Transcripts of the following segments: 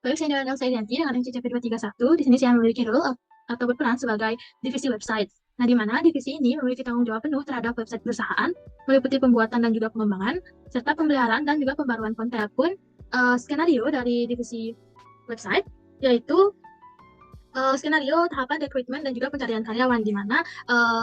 Baik, saya dengan Elsa Irianti dengan NCCP231. Di sini saya memiliki role atau berperan sebagai divisi website. Nah, di mana divisi ini memiliki tanggung jawab penuh terhadap website perusahaan, meliputi pembuatan dan juga pengembangan, serta pemeliharaan dan juga pembaruan konten. Pun skenario dari divisi website yaitu skenario tahapan rekrutmen dan juga pencarian karyawan, di mana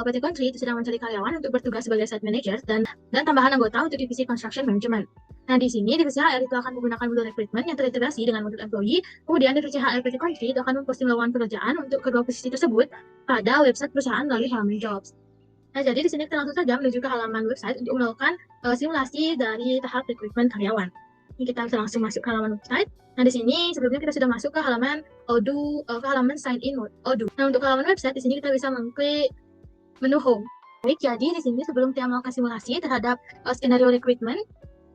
PT Country itu sedang mencari karyawan untuk bertugas sebagai site manager dan tambahan anggota untuk divisi construction management. Nah, di sini divisi HR itu akan menggunakan modul rekrutmen yang terintegrasi dengan modul employee. Kemudian divisi HR PT Country itu akan memposting lowongan pekerjaan untuk kedua posisi tersebut pada website perusahaan melalui halaman jobs. Nah, jadi di sini kita langsung saja menuju ke halaman website untuk melakukan simulasi dari tahap rekrutmen karyawan. Ini kita bisa langsung masuk ke halaman website. Nah, di sini sebelumnya kita sudah masuk ke halaman Odoo, ke halaman sign in Odoo. Nah, untuk halaman website di sini kita bisa mengklik menu home. Baik, jadi di sini sebelum kita melakukan simulasi terhadap skenario rekrutmen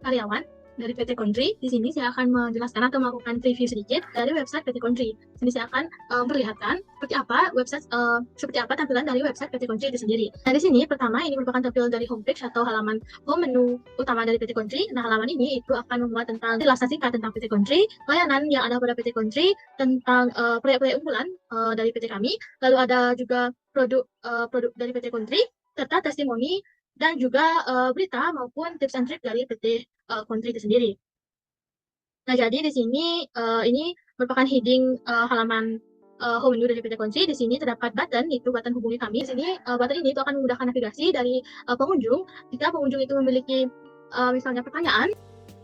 karyawan dari PT Country, di sini saya akan menjelaskan atau melakukan preview sedikit dari website PT Country. Di sini saya akan memperlihatkan seperti apa tampilan dari website PT Country itu sendiri. Nah, di sini pertama ini merupakan tampilan dari homepage atau halaman home menu utama dari PT Country. Nah, halaman ini itu akan memuat tentang penjelasan singkat tentang PT Country, layanan yang ada pada PT Country, tentang proyek-proyek unggulan dari PT kami, lalu ada juga produk dari PT Country, serta testimoni dan juga berita maupun tips and trick dari PT Country itu sendiri. Nah, jadi di sini ini merupakan heading halaman home menu dari PT Country. Di sini terdapat button, itu button hubungi kami. Di sini button ini itu akan memudahkan navigasi dari pengunjung. Jika pengunjung itu memiliki misalnya pertanyaan,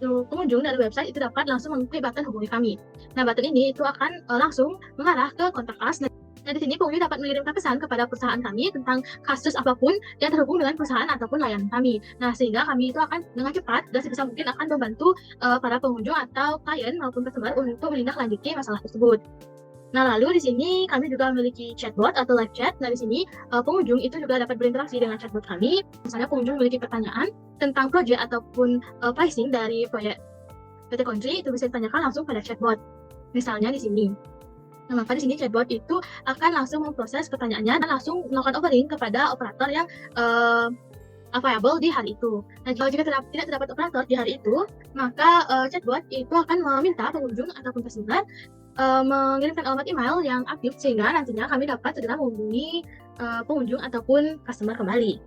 pengunjung dari website itu dapat langsung mengklik button hubungi kami. Nah, button ini itu akan langsung mengarah ke kontak us. Nah, di sini pengunjung dapat mengirimkan pesan kepada perusahaan kami tentang kasus apapun yang terhubung dengan perusahaan ataupun layanan kami. Nah, sehingga kami itu akan dengan cepat dan sebisa mungkin akan membantu para pengunjung atau klien maupun customer untuk menindaklanjuti masalah tersebut. Nah, lalu di sini kami juga memiliki chatbot atau live chat. Nah, di sini pengunjung itu juga dapat berinteraksi dengan chatbot kami. Misalnya pengunjung memiliki pertanyaan tentang proyek ataupun pricing dari proyek PT Country, itu bisa ditanyakan langsung pada chatbot. Misalnya di sini. Nah, maka di sini chatbot itu akan langsung memproses pertanyaannya dan langsung melakukan offering kepada operator yang available di hari itu. Nah, jika tidak terdapat operator di hari itu, maka chatbot itu akan meminta pengunjung ataupun customer mengirimkan alamat email yang aktif, sehingga nantinya kami dapat segera menghubungi pengunjung ataupun customer kembali.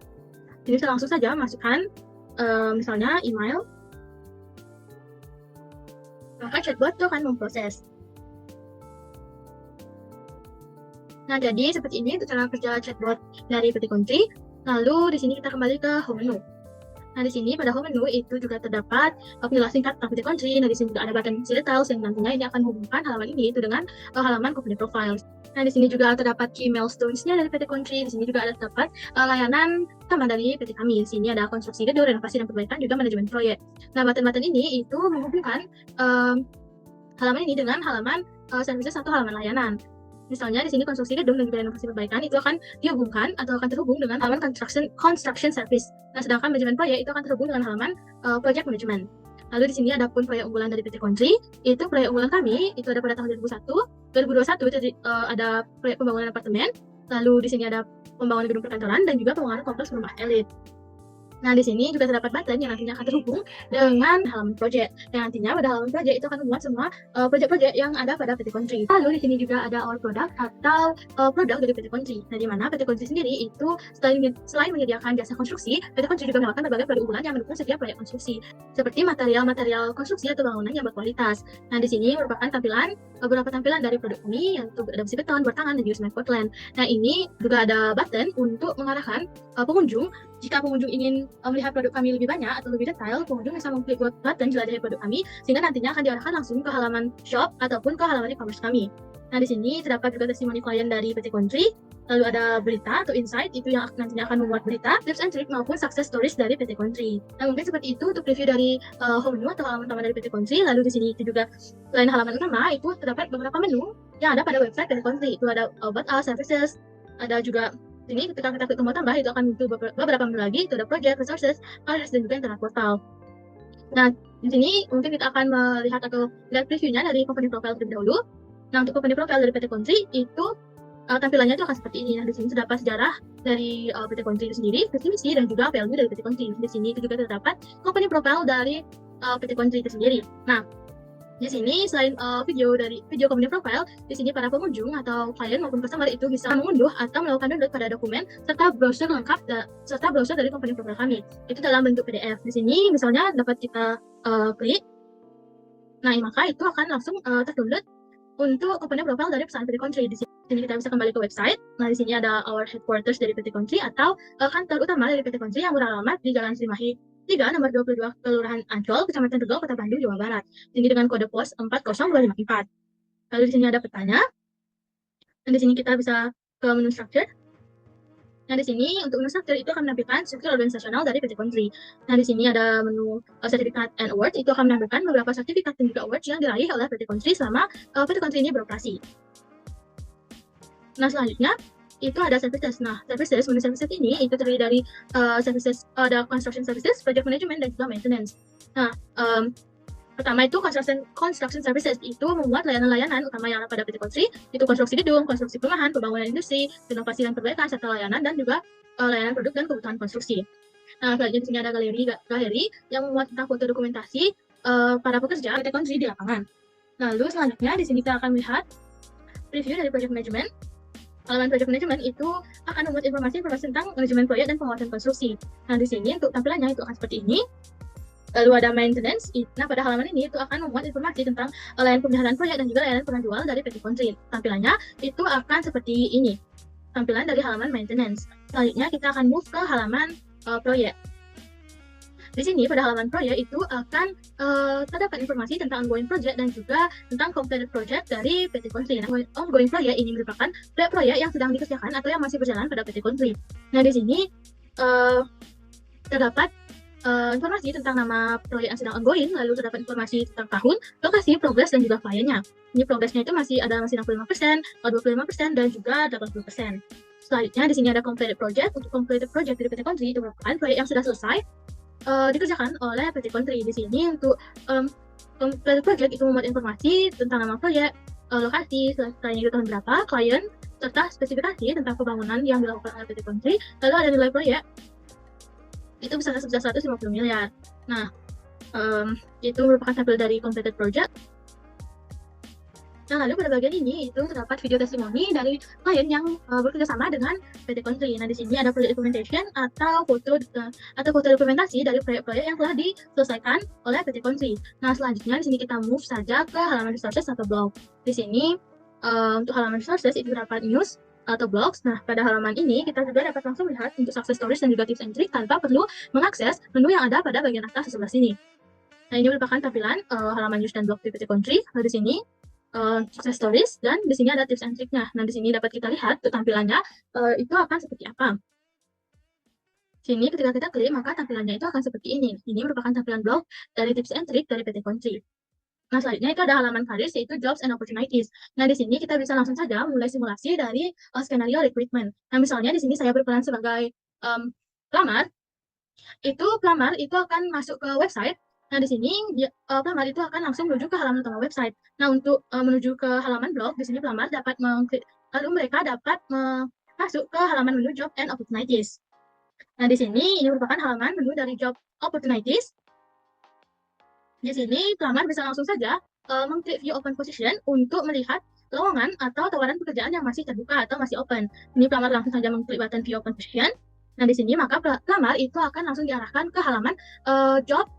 Jadi kita langsung saja masukkan misalnya email, maka chatbot itu akan memproses. Nah, jadi seperti ini untuk cara kerja chatbot dari PT Country. Lalu di sini kita kembali ke home menu. Nah, di sini pada home menu itu juga terdapat penjelasan singkat tentang PT Country. Nah, di sini juga ada button see details yang nantinya ini akan menghubungkan halaman ini itu dengan halaman company profile. Nah, di sini juga terdapat key milestones-nya dari PT Country. Di sini juga ada terdapat layanan utama dari PT kami. Di sini ada konstruksi gedung, renovasi dan perbaikan, juga manajemen proyek. Nah, button-button ini itu menghubungkan halaman ini dengan halaman services atau halaman layanan. Misalnya di sini konstruksi gedung dan juga renovasi perbaikan itu akan dihubungkan atau akan terhubung dengan halaman construction service. Nah, sedangkan manajemen proyek itu akan terhubung dengan halaman project management. Lalu di sini ada pun proyek unggulan dari PT Country. Itu proyek unggulan kami itu ada pada tahun 2021 itu ada proyek pembangunan apartemen. Lalu di sini ada pembangunan gedung perkantoran dan juga pembangunan kompleks rumah elit. Nah, di sini juga terdapat button yang nantinya akan terhubung dengan halaman project. Yang nantinya pada halaman project itu akan memuat semua project-project yang ada pada PT Country. Lalu di sini juga ada our product atau produk dari PT Country. Nah, di mana PT Country sendiri itu selain menyediakan jasa konstruksi, PT Country juga menawarkan berbagai produk unggulan yang mendukung setiap proyek konstruksi, seperti material-material konstruksi atau bangunan yang berkualitas. Nah, di sini merupakan beberapa tampilan dari produk kami, yaitu ada besi beton, bertangan, dan juga cement Portland. Nah, ini juga ada button untuk mengarahkan pengunjung. Jika pengunjung ingin melihat produk kami lebih banyak atau lebih detail, pengunjung bisa mengklik button jelajahi produk kami, sehingga nantinya akan diarahkan langsung ke halaman shop ataupun ke halaman e-commerce kami. Nah, di sini terdapat juga testimoni klien dari PT Country, lalu ada berita atau insight, itu yang nantinya akan membuat berita, tips and trick maupun success stories dari PT Country. Nah, mungkin seperti itu untuk review dari home menu atau halaman utama dari PT Country. Lalu di sini itu juga selain halaman utama, itu terdapat beberapa menu yang ada pada website PT Country. Itu ada about us, services, ada juga ini ketika kita klik tombol tambah itu akan muncul beberapa menu lagi, itu ada project, resources, careers, dan juga internet portal. Nah, di sini mungkin kita akan melihat atau lihat previewnya dari company profile terlebih dahulu. Nah, untuk company profile dari PT Country itu tampilannya itu akan seperti ini. Nah, di sini terdapat sejarah dari PT Country itu sendiri, visi misi, dan juga value dari PT Country. Di sini itu juga terdapat company profile dari PT Country itu sendiri. Nah, Di sini selain video company profile, di sini para pengunjung atau klien maupun customer itu bisa mengunduh atau melakukan download pada dokumen serta browser lengkap serta browser dari company profile kami. Itu dalam bentuk PDF. Di sini misalnya dapat kita klik. Nah, maka itu akan langsung terdownload untuk company profile dari perusahaan PT Country. Di sini kita bisa kembali ke website. Nah, di sini ada our headquarters dari PT Country atau kantor utama dari PT Country yang beralamat di Jalan Srimahi 3, nomor 22, Kelurahan Ancol, Kecamatan Tegal, Kota Bandung, Jawa Barat. Ini dengan kode pos 40254. Lalu di sini ada petanya. Dan di sini kita bisa ke menu structure. Nah, di sini untuk menu structure itu akan menampilkan struktur organisasional dari PT Country. Nah, di sini ada menu sertifikat and awards, itu akan menampilkan beberapa sertifikat dan juga awards yang diraih oleh PT Country selama PT Country ini beroperasi. Nah, selanjutnya itu ada services. Nah, menu services ini itu terdiri dari services, ada construction services, project management, dan juga maintenance. Nah, pertama itu construction services itu membuat layanan-layanan utama yang ada pada PT Country, itu konstruksi gedung, konstruksi perumahan, pembangunan industri, inovasi dan perbaikan, serta layanan dan juga layanan produk dan kebutuhan konstruksi. Nah, selanjutnya di sini ada galeri yang memuat tentang foto dokumentasi para pekerja PT Country di lapangan. Lalu selanjutnya di sini kita akan melihat review dari project management. Halaman project management itu akan membuat informasi tentang manajemen proyek dan penguasaan konstruksi. Nah, di sini untuk tampilannya itu akan seperti ini. Lalu ada maintenance. Nah, pada halaman ini itu akan memuat informasi tentang layanan pemeliharaan proyek dan juga layanan penjual dari PT Country. Tampilannya itu akan seperti ini. Tampilan dari halaman maintenance. Selanjutnya kita akan move ke halaman proyek. Di sini pada halaman proyek itu akan terdapat informasi tentang ongoing project dan juga tentang completed project dari PT Country. Nah, ongoing project ini merupakan proyek-proyek yang sedang dikerjakan atau yang masih berjalan pada PT Country. Nah, di sini terdapat informasi tentang nama proyek yang sedang ongoing, lalu terdapat informasi tentang tahun, lokasi, progress, dan juga kliennya. Ini progresnya itu masih 65%, 25%, dan juga 80%. Selanjutnya di sini ada completed project. Untuk completed project dari PT Country itu merupakan proyek yang sudah selesai dikerjakan oleh PT Country. Di sini untuk completed project itu memuat informasi tentang nama proyek, lokasi, selesainya itu tahun berapa, klien, serta spesifikasi tentang pembangunan yang dilakukan oleh PT Country. Lalu ada nilai proyek itu bisa sebesar 150 miliar. Nah, itu merupakan sampel dari completed project. Nah, lalu pada bagian ini itu terdapat video testimoni dari klien yang bekerja sama dengan PT Country. Nah, di sini ada project documentation atau foto dokumentasi dari proyek-proyek yang telah diselesaikan oleh PT Country. Nah, selanjutnya di sini kita move saja ke halaman resources atau blog. Di sini untuk halaman resources itu terdapat news atau blogs. Nah, pada halaman ini kita juga dapat langsung melihat untuk success stories dan juga tips and trick tanpa perlu mengakses menu yang ada pada bagian atas sebelah sini. Nah, ini merupakan tampilan halaman news dan blog di PT Country. Nah, di sini success stories dan di sini ada tips and trick-nya. Nah, di sini dapat kita lihat tampilannya itu akan seperti apa. Sini ketika kita klik maka tampilannya itu akan seperti ini. Ini merupakan tampilan blog dari tips and trick dari PT Country. Nah, selanjutnya itu ada halaman karir yaitu jobs and opportunities. Nah, di sini kita bisa langsung saja mulai simulasi dari skenario recruitment. Nah, misalnya di sini saya berperan sebagai pelamar. Pelamar itu akan masuk ke website. Nah, di sini pelamar itu akan langsung menuju ke halaman utama website. Nah, untuk menuju ke halaman blog, di sini pelamar dapat mengklik, lalu mereka dapat masuk ke halaman menu job and opportunities. Nah, di sini ini merupakan halaman menu dari job opportunities. Di sini pelamar bisa langsung saja mengklik view open position untuk melihat lowongan atau tawaran pekerjaan yang masih terbuka atau masih open. Ini pelamar langsung saja mengklik button view open position. Nah, di sini maka pelamar itu akan langsung diarahkan ke halaman job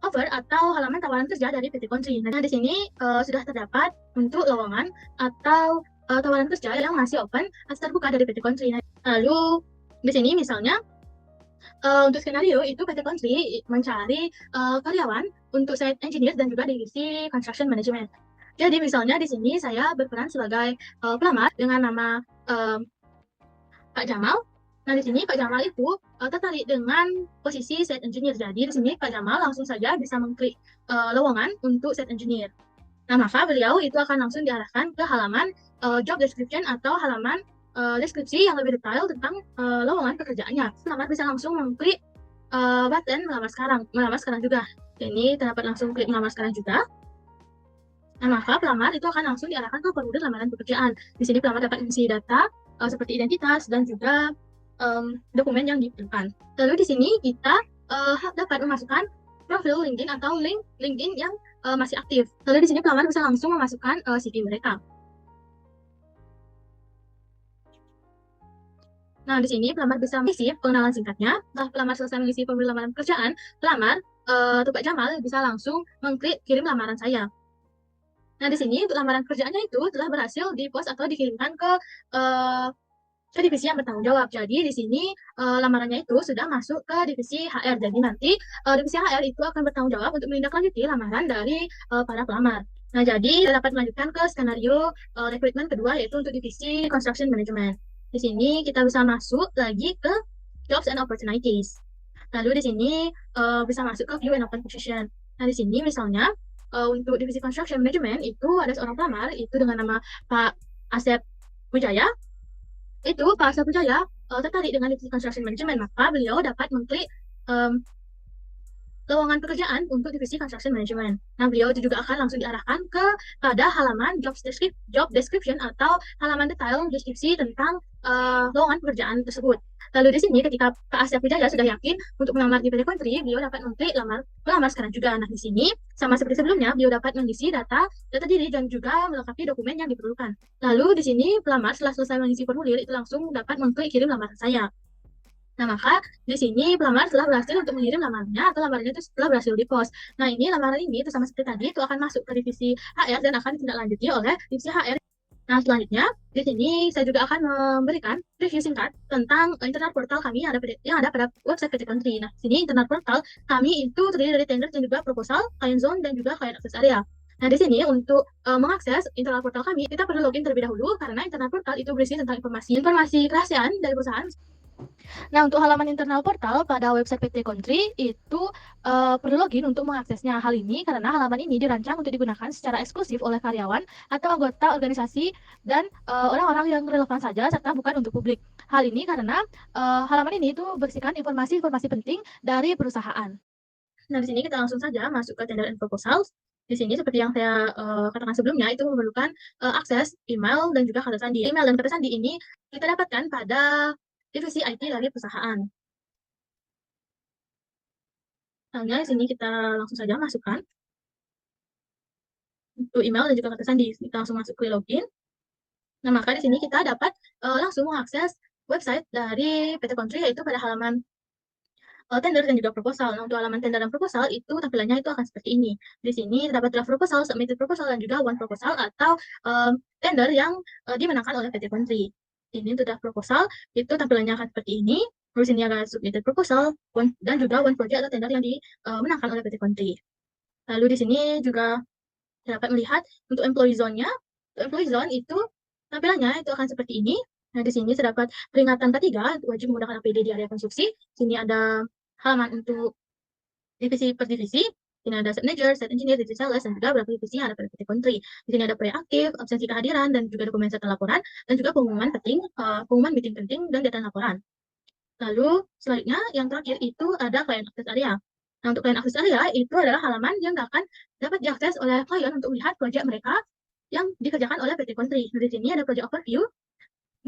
offer atau halaman tawaran kerja dari PT Country. Nah, di sini sudah terdapat untuk lowongan atau tawaran kerja yang masih open atau terbuka dari PT Country. Nah, lalu di sini misalnya untuk skenario itu PT Country mencari karyawan untuk site engineer dan juga divisi construction management. Jadi misalnya di sini saya berperan sebagai pelamar dengan nama Pak Jamal. Nah, di sini Pak Jamal itu tertarik dengan posisi site engineer. Jadi di sini Pak Jamal langsung saja bisa mengklik lowongan untuk site engineer. Nah, maka beliau itu akan langsung diarahkan ke halaman job description atau halaman deskripsi yang lebih detail tentang lowongan pekerjaannya. Pelamar bisa langsung mengklik button melamar sekarang juga. Ini terdapat langsung klik melamar sekarang juga. Nah, maka pelamar itu akan langsung diarahkan ke formulir lamaran pekerjaan. Di sini pelamar dapat mengisi data seperti identitas dan juga dokumen yang diperlukan. Lalu di sini kita dapat memasukkan profil LinkedIn atau link LinkedIn yang masih aktif. Lalu di sini pelamar bisa langsung memasukkan CV mereka. Nah, di sini pelamar bisa mengisi pengenalan singkatnya. Setelah pelamar selesai mengisi formulir lamaran pekerjaan, pelamar atau Pak Jamal bisa langsung mengklik kirim lamaran saya. Nah, di sini untuk lamaran kerjaannya itu telah berhasil di-post atau dikirimkan ke divisi yang bertanggung jawab. Jadi di sini lamarannya itu sudah masuk ke divisi HR. Jadi nanti divisi HR itu akan bertanggung jawab untuk menindaklanjuti lamaran dari para pelamar. Nah, jadi kita dapat melanjutkan ke skenario rekrutmen kedua, yaitu untuk divisi construction management. Di sini kita bisa masuk lagi ke jobs and opportunities. Lalu di sini bisa masuk ke view and open position. Nah, di sini misalnya untuk divisi construction management itu ada seorang pelamar itu dengan nama Pak Asep Wijaya. Itu Pak Asep Wijaya tertarik dengan divisi construction management, maka beliau dapat mengklik lowongan pekerjaan untuk divisi construction management. Nah, beliau itu juga akan langsung diarahkan pada halaman job description atau halaman detail deskripsi tentang lowongan pekerjaan tersebut. Lalu di sini ketika Pak Asep Wijaya sudah yakin untuk melamar di PT Kontri, beliau dapat mengklik melamar sekarang juga. Nah, di sini sama seperti sebelumnya, beliau dapat mengisi data diri dan juga melengkapi dokumen yang diperlukan. Lalu di sini pelamar setelah selesai mengisi formulir itu langsung dapat mengklik kirim lamaran saya. Nah, maka di sini pelamar telah berhasil untuk mengirim lamarnya atau lamarnya itu setelah berhasil di-post. Nah, ini lamaran ini itu sama seperti tadi, itu akan masuk ke divisi HR dan akan ditindaklanjuti oleh divisi HR. Nah, selanjutnya, di sini saya juga akan memberikan review singkat tentang internal portal kami yang ada pada website PT Country. Nah, sini internal portal kami itu terdiri dari tender dan juga proposal, client zone, dan juga client access area. Nah, di sini untuk mengakses internal portal kami, kita perlu login terlebih dahulu karena internal portal itu berisi tentang informasi kerahasiaan dari perusahaan. Nah, untuk halaman internal portal pada website PT Kontri itu perlu login untuk mengaksesnya. Hal ini karena halaman ini dirancang untuk digunakan secara eksklusif oleh karyawan atau anggota organisasi dan orang-orang yang relevan saja serta bukan untuk publik. Hal ini karena halaman ini itu berisikan informasi-informasi penting dari perusahaan. Nah, di sini kita langsung saja masuk ke tender and proposals. Di sini seperti yang saya katakan sebelumnya, itu memerlukan akses email dan juga kata sandi. Email dan kata sandi ini kita dapatkan pada divisi IT dari perusahaan. Misalnya di sini kita langsung saja masukkan untuk email dan juga kata sandi. Kita langsung masuk ke login. Nah, maka di sini kita dapat langsung mengakses website dari PT Kontri, yaitu pada halaman tender dan juga proposal. Nah, untuk halaman tender dan proposal itu tampilannya itu akan seperti ini. Di sini terdapat draft proposal, submitted proposal, dan juga one proposal atau tender yang dimenangkan oleh PT Kontri. Ini untuk draft proposal itu tampilannya akan seperti ini. Terus ini ada submitted proposal dan juga one project atau tender yang dimenangkan oleh PT Kontri. Lalu di sini juga dapat melihat untuk employee zone-nya. Untuk employee zone itu tampilannya itu akan seperti ini. Nah, di sini terdapat peringatan ketiga wajib menggunakan APD di area konstruksi. Sini ada halaman untuk divisi per divisi. Ini ada set manager, set engineer, divisi sales, dan juga beberapa divisi yang ada pada PT Kontri. Di sini ada proyek aktif, absensi kehadiran, dan juga dokumen serta laporan, dan juga pengumuman penting, pengumuman meeting penting, dan data laporan. Lalu selanjutnya yang terakhir itu ada client access area. Nah, untuk client access area itu adalah halaman yang akan dapat diakses oleh klien untuk melihat proyek mereka yang dikerjakan oleh PT Kontri. Nah, di sini ada project overview.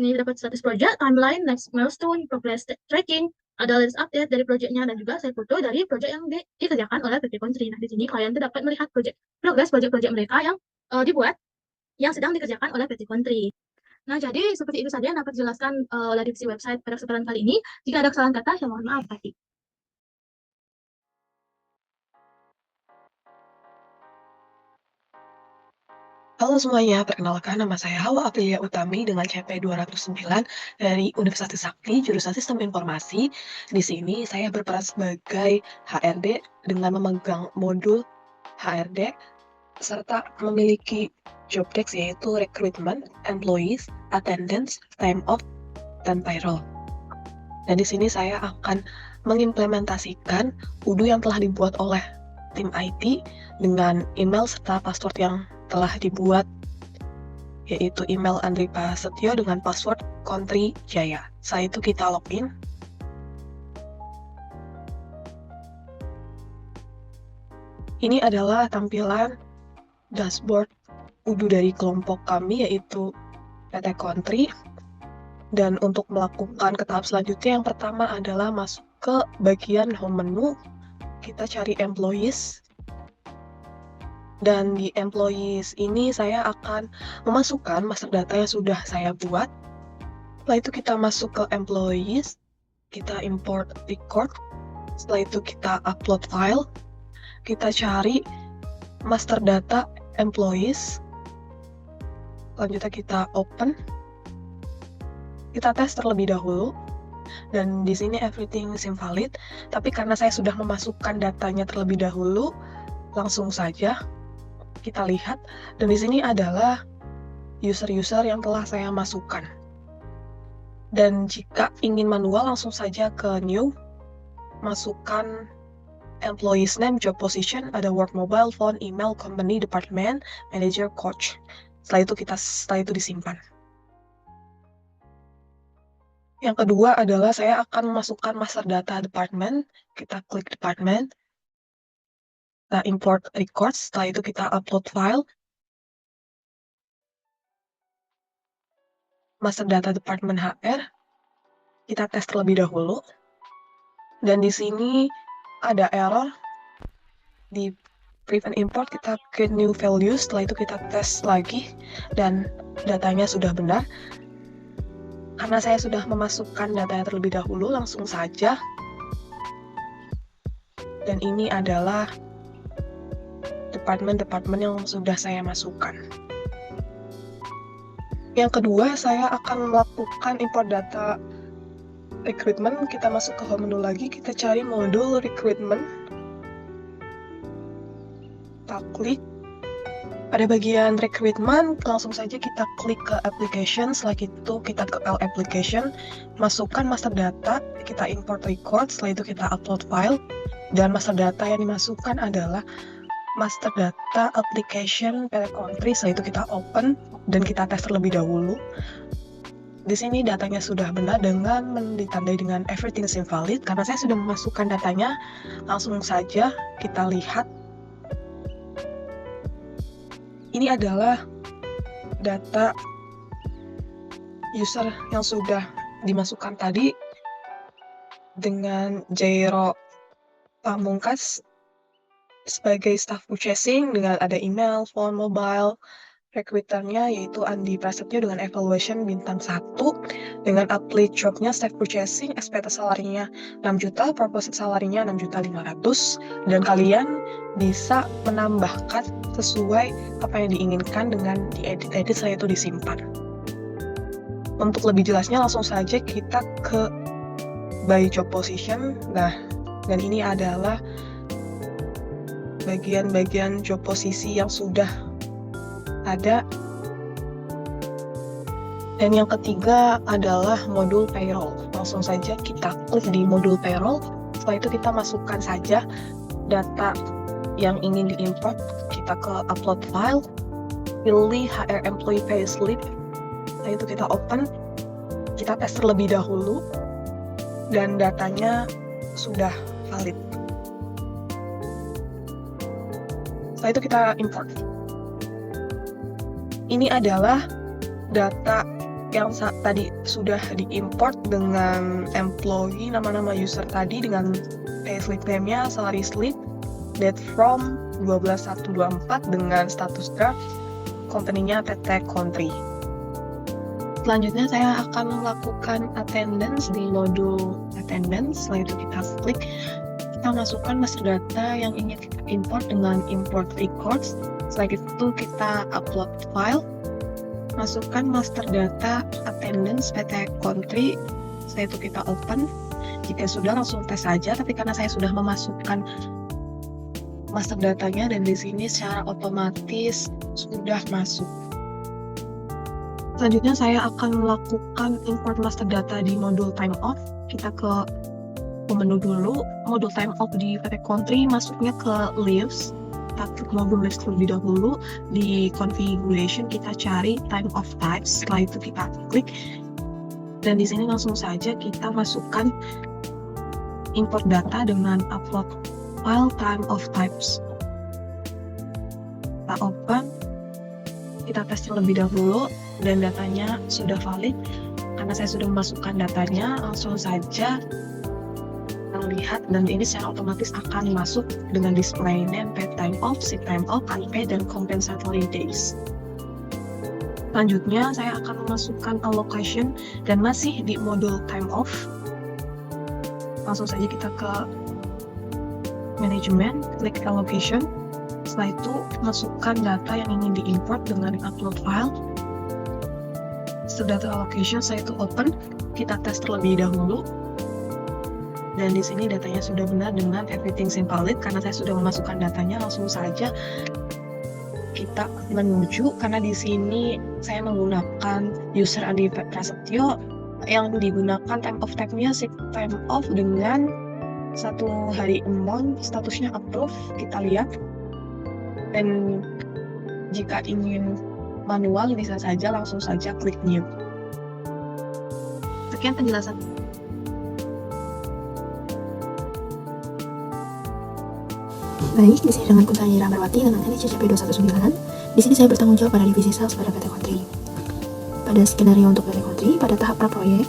Ini dapat status project, timeline, next milestone, progress tracking, ada latest update dari proyeknya, dan juga saya foto dari proyek yang dikerjakan oleh PT Kontri. Nah, di sini klien itu dapat melihat progress proyek-proyek mereka yang dibuat, yang sedang dikerjakan oleh PT Kontri. Nah, jadi seperti itu saja yang dapat dijelaskan oleh divisi website pada kesempatan kali ini. Jika ada kesalahan kata, saya mohon maaf. Halo semuanya, perkenalkan nama saya Hawa Aprilia Utami dengan CP 209 dari Universitas Trisakti, jurusan Sistem Informasi. Di sini saya berperan sebagai HRD dengan memegang modul HRD serta memiliki job desk yaitu recruitment, employees, attendance, time off, dan payroll. Dan di sini saya akan mengimplementasikan UDU yang telah dibuat oleh tim IT dengan email serta password yang telah dibuat, yaitu email Andri Prasetyo dengan password Kontri Jaya. Setelah itu kita login. Ini adalah tampilan dashboard UDU dari kelompok kami, yaitu PT Kontri. Dan untuk melakukan ke tahap selanjutnya, yang pertama adalah masuk ke bagian home menu. kita cari employees. Dan di employees ini saya akan memasukkan master data yang sudah saya buat. Setelah itu kita masuk ke employees, kita import record. Setelah itu kita upload file. Kita cari master data employees. Selanjutnya kita open. Kita tes terlebih dahulu. Dan di sini everything is invalid. Tapi karena saya sudah memasukkan datanya terlebih dahulu, langsung saja kita lihat, dan di sini adalah user-user yang telah saya masukkan. Dan jika ingin manual, langsung saja ke new, masukkan employees name, job position, ada work, mobile, phone, email, company, department, manager, coach. Setelah itu disimpan. Yang kedua adalah saya akan memasukkan master data department. Kita klik department. Kita import records, setelah itu kita upload file. Master data department HR. Kita tes terlebih dahulu. Dan di sini ada error. Di prevent import kita create new values, setelah itu kita tes lagi dan datanya sudah benar. Karena saya sudah memasukkan datanya terlebih dahulu, langsung saja. Dan ini adalah departemen-departemen yang sudah saya masukkan. Yang kedua, saya akan melakukan import data recruitment. Kita masuk ke home menu lagi, kita cari modul recruitment. Kita klik. Pada bagian recruitment, langsung saja kita klik ke application. Setelah itu kita ke L application, masukkan master data, kita import record, setelah itu kita upload file. Dan master data yang dimasukkan adalah master data application per country. Setelah itu kita open dan kita tes terlebih dahulu. Di sini datanya sudah benar dengan ditandai dengan everything is invalid. Karena saya sudah memasukkan datanya, langsung saja kita lihat. Ini adalah data user yang sudah dimasukkan tadi dengan Jairo Pamungkas sebagai staff purchasing dengan ada email, phone, mobile, recruiternya yaitu Andi Prasetyo dengan evaluation bintang 1, dengan update jobnya staff purchasing, expected salary-nya 6 juta, proposed salary-nya 6.500.000, dan kalian bisa menambahkan sesuai apa yang diinginkan dengan diedit-edit, setelah itu disimpan. Untuk lebih jelasnya langsung saja kita ke by job position. Nah, dan ini adalah bagian-bagian job posisi yang sudah ada. Dan yang ketiga adalah modul payroll. Langsung saja kita klik di modul payroll. Setelah itu kita masukkan saja data yang ingin diimport. Kita ke upload file, pilih HR employee payslip. Setelah itu kita open, kita tes terlebih dahulu, dan datanya sudah valid. Setelah itu kita import. Ini adalah data yang tadi sudah diimport dengan employee, nama-nama user tadi dengan payslip name-nya, salary slip, date from 12/1/24 dengan status draft, company-nya PT Country. Selanjutnya saya akan melakukan attendance di modul attendance. Setelah itu kita klik, kita masukkan master data yang ingin kita import dengan import records. Setelah itu kita upload file, masukkan master data attendance PT Country. Setelah itu kita open. Jika sudah, langsung tes saja, tapi karena saya sudah memasukkan master datanya dan di sini secara otomatis sudah masuk. Selanjutnya saya akan melakukan import master data di modul time off. Kita ke menu dulu, modul time off di PT Country, masuknya ke leaves. Kita klik modul leaves terlebih dahulu. Di configuration kita cari time off types. Setelah itu kita klik, dan di sini langsung saja kita masukkan import data dengan upload file time of types. Kita open, kita tes terlebih dahulu, dan datanya sudah valid. Karena saya sudah memasukkan datanya, langsung saja kita terlihat, dan ini secara otomatis akan masuk dengan display name, paid time off, sick time off, unpaid, dan compensatory days. Selanjutnya saya akan memasukkan allocation dan masih di modul time off. Langsung saja kita ke manajemen, klik allocation. Setelah itu masukkan data yang ingin diimport dengan upload file. Setelah data allocation saya itu open, kita tes terlebih dahulu. Dan di sini datanya sudah benar dengan everything valid. Karena saya sudah memasukkan datanya, langsung saja kita menuju, karena di sini saya menggunakan user Adi Prasetyo yang digunakan time off tab-nya sick time off dengan 1 hari amount, statusnya approve. Kita lihat, dan jika ingin manual bisa saja langsung saja klik new. Sekian penjelasan. Baik, di sini denganku saya Ira Marwati dengan NICCP 219. Di sini saya bertanggung jawab pada divisi sales pada PT Kontri. Pada skenario untuk PT Kontri, pada tahap praproyek,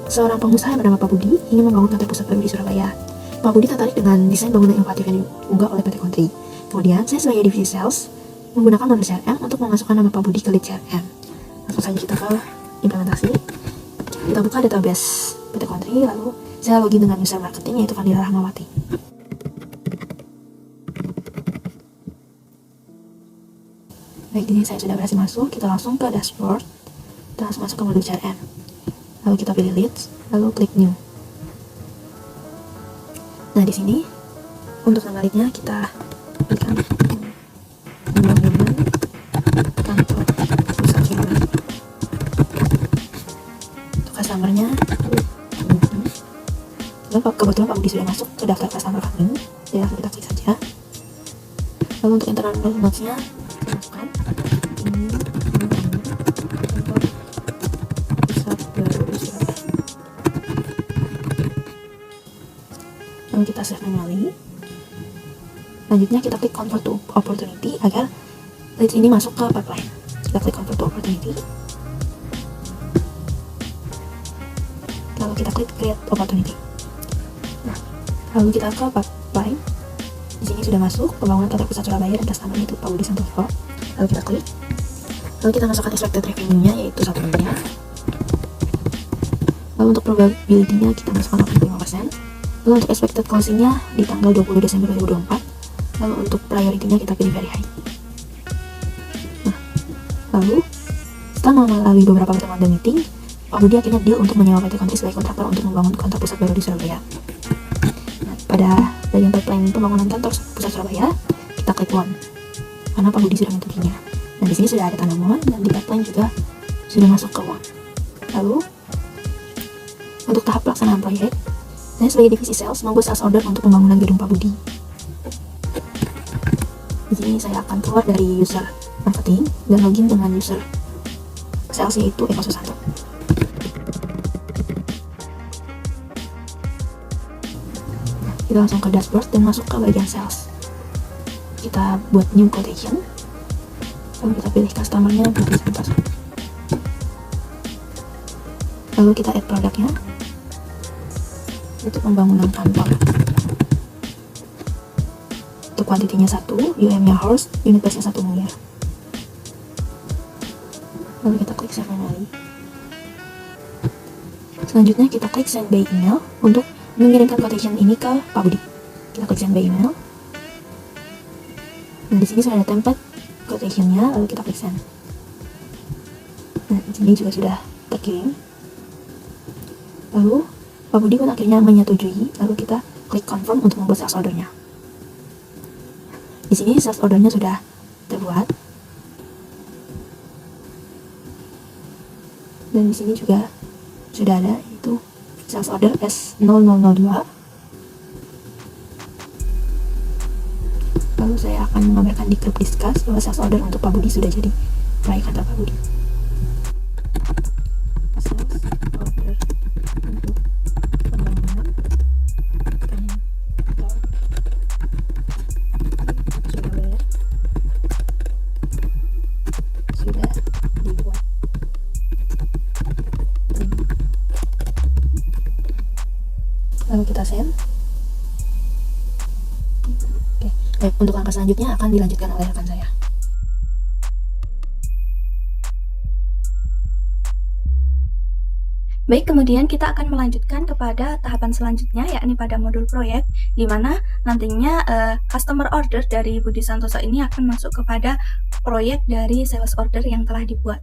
seorang pengusaha bernama Pak Budi ingin membangun kantor pusat baru di Surabaya. Pak Budi tertarik dengan desain bangunan inovatif yang diunggah oleh PT Kontri. Kemudian, saya sebagai divisi sales menggunakan modul CRM untuk memasukkan nama Pak Budi ke lead CRM. Langsung saja kita ke implementasi. Kita buka database PT Kontri, lalu saya login dengan user marketing yaitu Fandira Rahmawati. Baik, ini saya sudah berhasil masuk. Kita langsung ke dashboard, kita langsung masuk ke modul CRM. Lalu kita pilih leads, lalu klik new. Nah, di sini untuk nama leadnya kita pilihkan pembangunan kantor pusat Surabaya. Untuk customer-nya, kebetulan Pak Budi sudah masuk ke daftar customer kami, jadi langsung kita klik saja. Lalu untuk internal notes-nya kita masukkan ini kantor pusat baru di Surabaya. Lalu kita save manually. Selanjutnya kita klik convert to opportunity agar leads ini masuk ke pipeline. Kita klik convert to opportunity. Lalu kita klik create opportunity. Nah, lalu kita ke pipeline. Di sini sudah masuk pembangunan kantor pusat Surabaya dan customer itu Pak Budi Santoso. Lalu kita klik. Lalu kita masukkan expected revenue-nya yaitu 1 miliar. Lalu untuk probability-nya kita masukkan 85%. Lalu untuk expected closing-nya di tanggal 20 Desember 2024. Lalu untuk priority-nya kita pilih very high. Nah, lalu setelah melalui beberapa pertemuan dan meeting, Pak Budi akhirnya deal untuk menyewa PT Kontri sebagai kontraktor untuk membangun kantor pusat baru di Surabaya. Nah, pada bagian pipeline pembangunan kantor pusat Surabaya, kita klik one, karena Pak Budi sudah menyetujui. Nah, di sini sudah ada tanda mohon dan di pipeline juga sudah masuk ke one. Lalu untuk tahap pelaksanaan proyek, saya sebagai divisi sales membuat sales order untuk pembangunan gedung Pak Budi. Di sini saya akan keluar dari user marketing dan login dengan user sales yaitu Eko Susanto. Kita langsung ke dashboard dan masuk ke bagian sales. Kita buat new quotation. Lalu kita pilih customer-nya Budi Santoso. Lalu kita add produknya. Untuk pembangunan kantor. Untuk kuantitinya 1, UM-nya horse, unit price-nya 1 miliar. Lalu kita klik save manually. Selanjutnya kita klik send by email untuk mengirimkan quotation ini ke Pak Budi. Kita klik send by email. Nah, di sini sudah ada template quotation-nya, lalu kita klik send. Nah, di sini juga sudah terkirim. Lalu Pak Budi pun akhirnya menyetujui, lalu kita klik confirm untuk membuat sales order-nya. Di sini sales order-nya sudah terbuat. Dan di sini juga sudah ada itu sales order S0002. Lalu saya akan mengabarkan di grup discuss bahwa sales order untuk Pak Budi sudah jadi proyek kantor Pak Budi. Lalu kita send. Untuk langkah selanjutnya akan dilanjutkan oleh rekan saya. Baik, kemudian kita akan melanjutkan kepada tahapan selanjutnya, yakni pada modul proyek, di mana nantinya customer order dari Budi Santoso ini akan masuk kepada proyek dari sales order yang telah dibuat.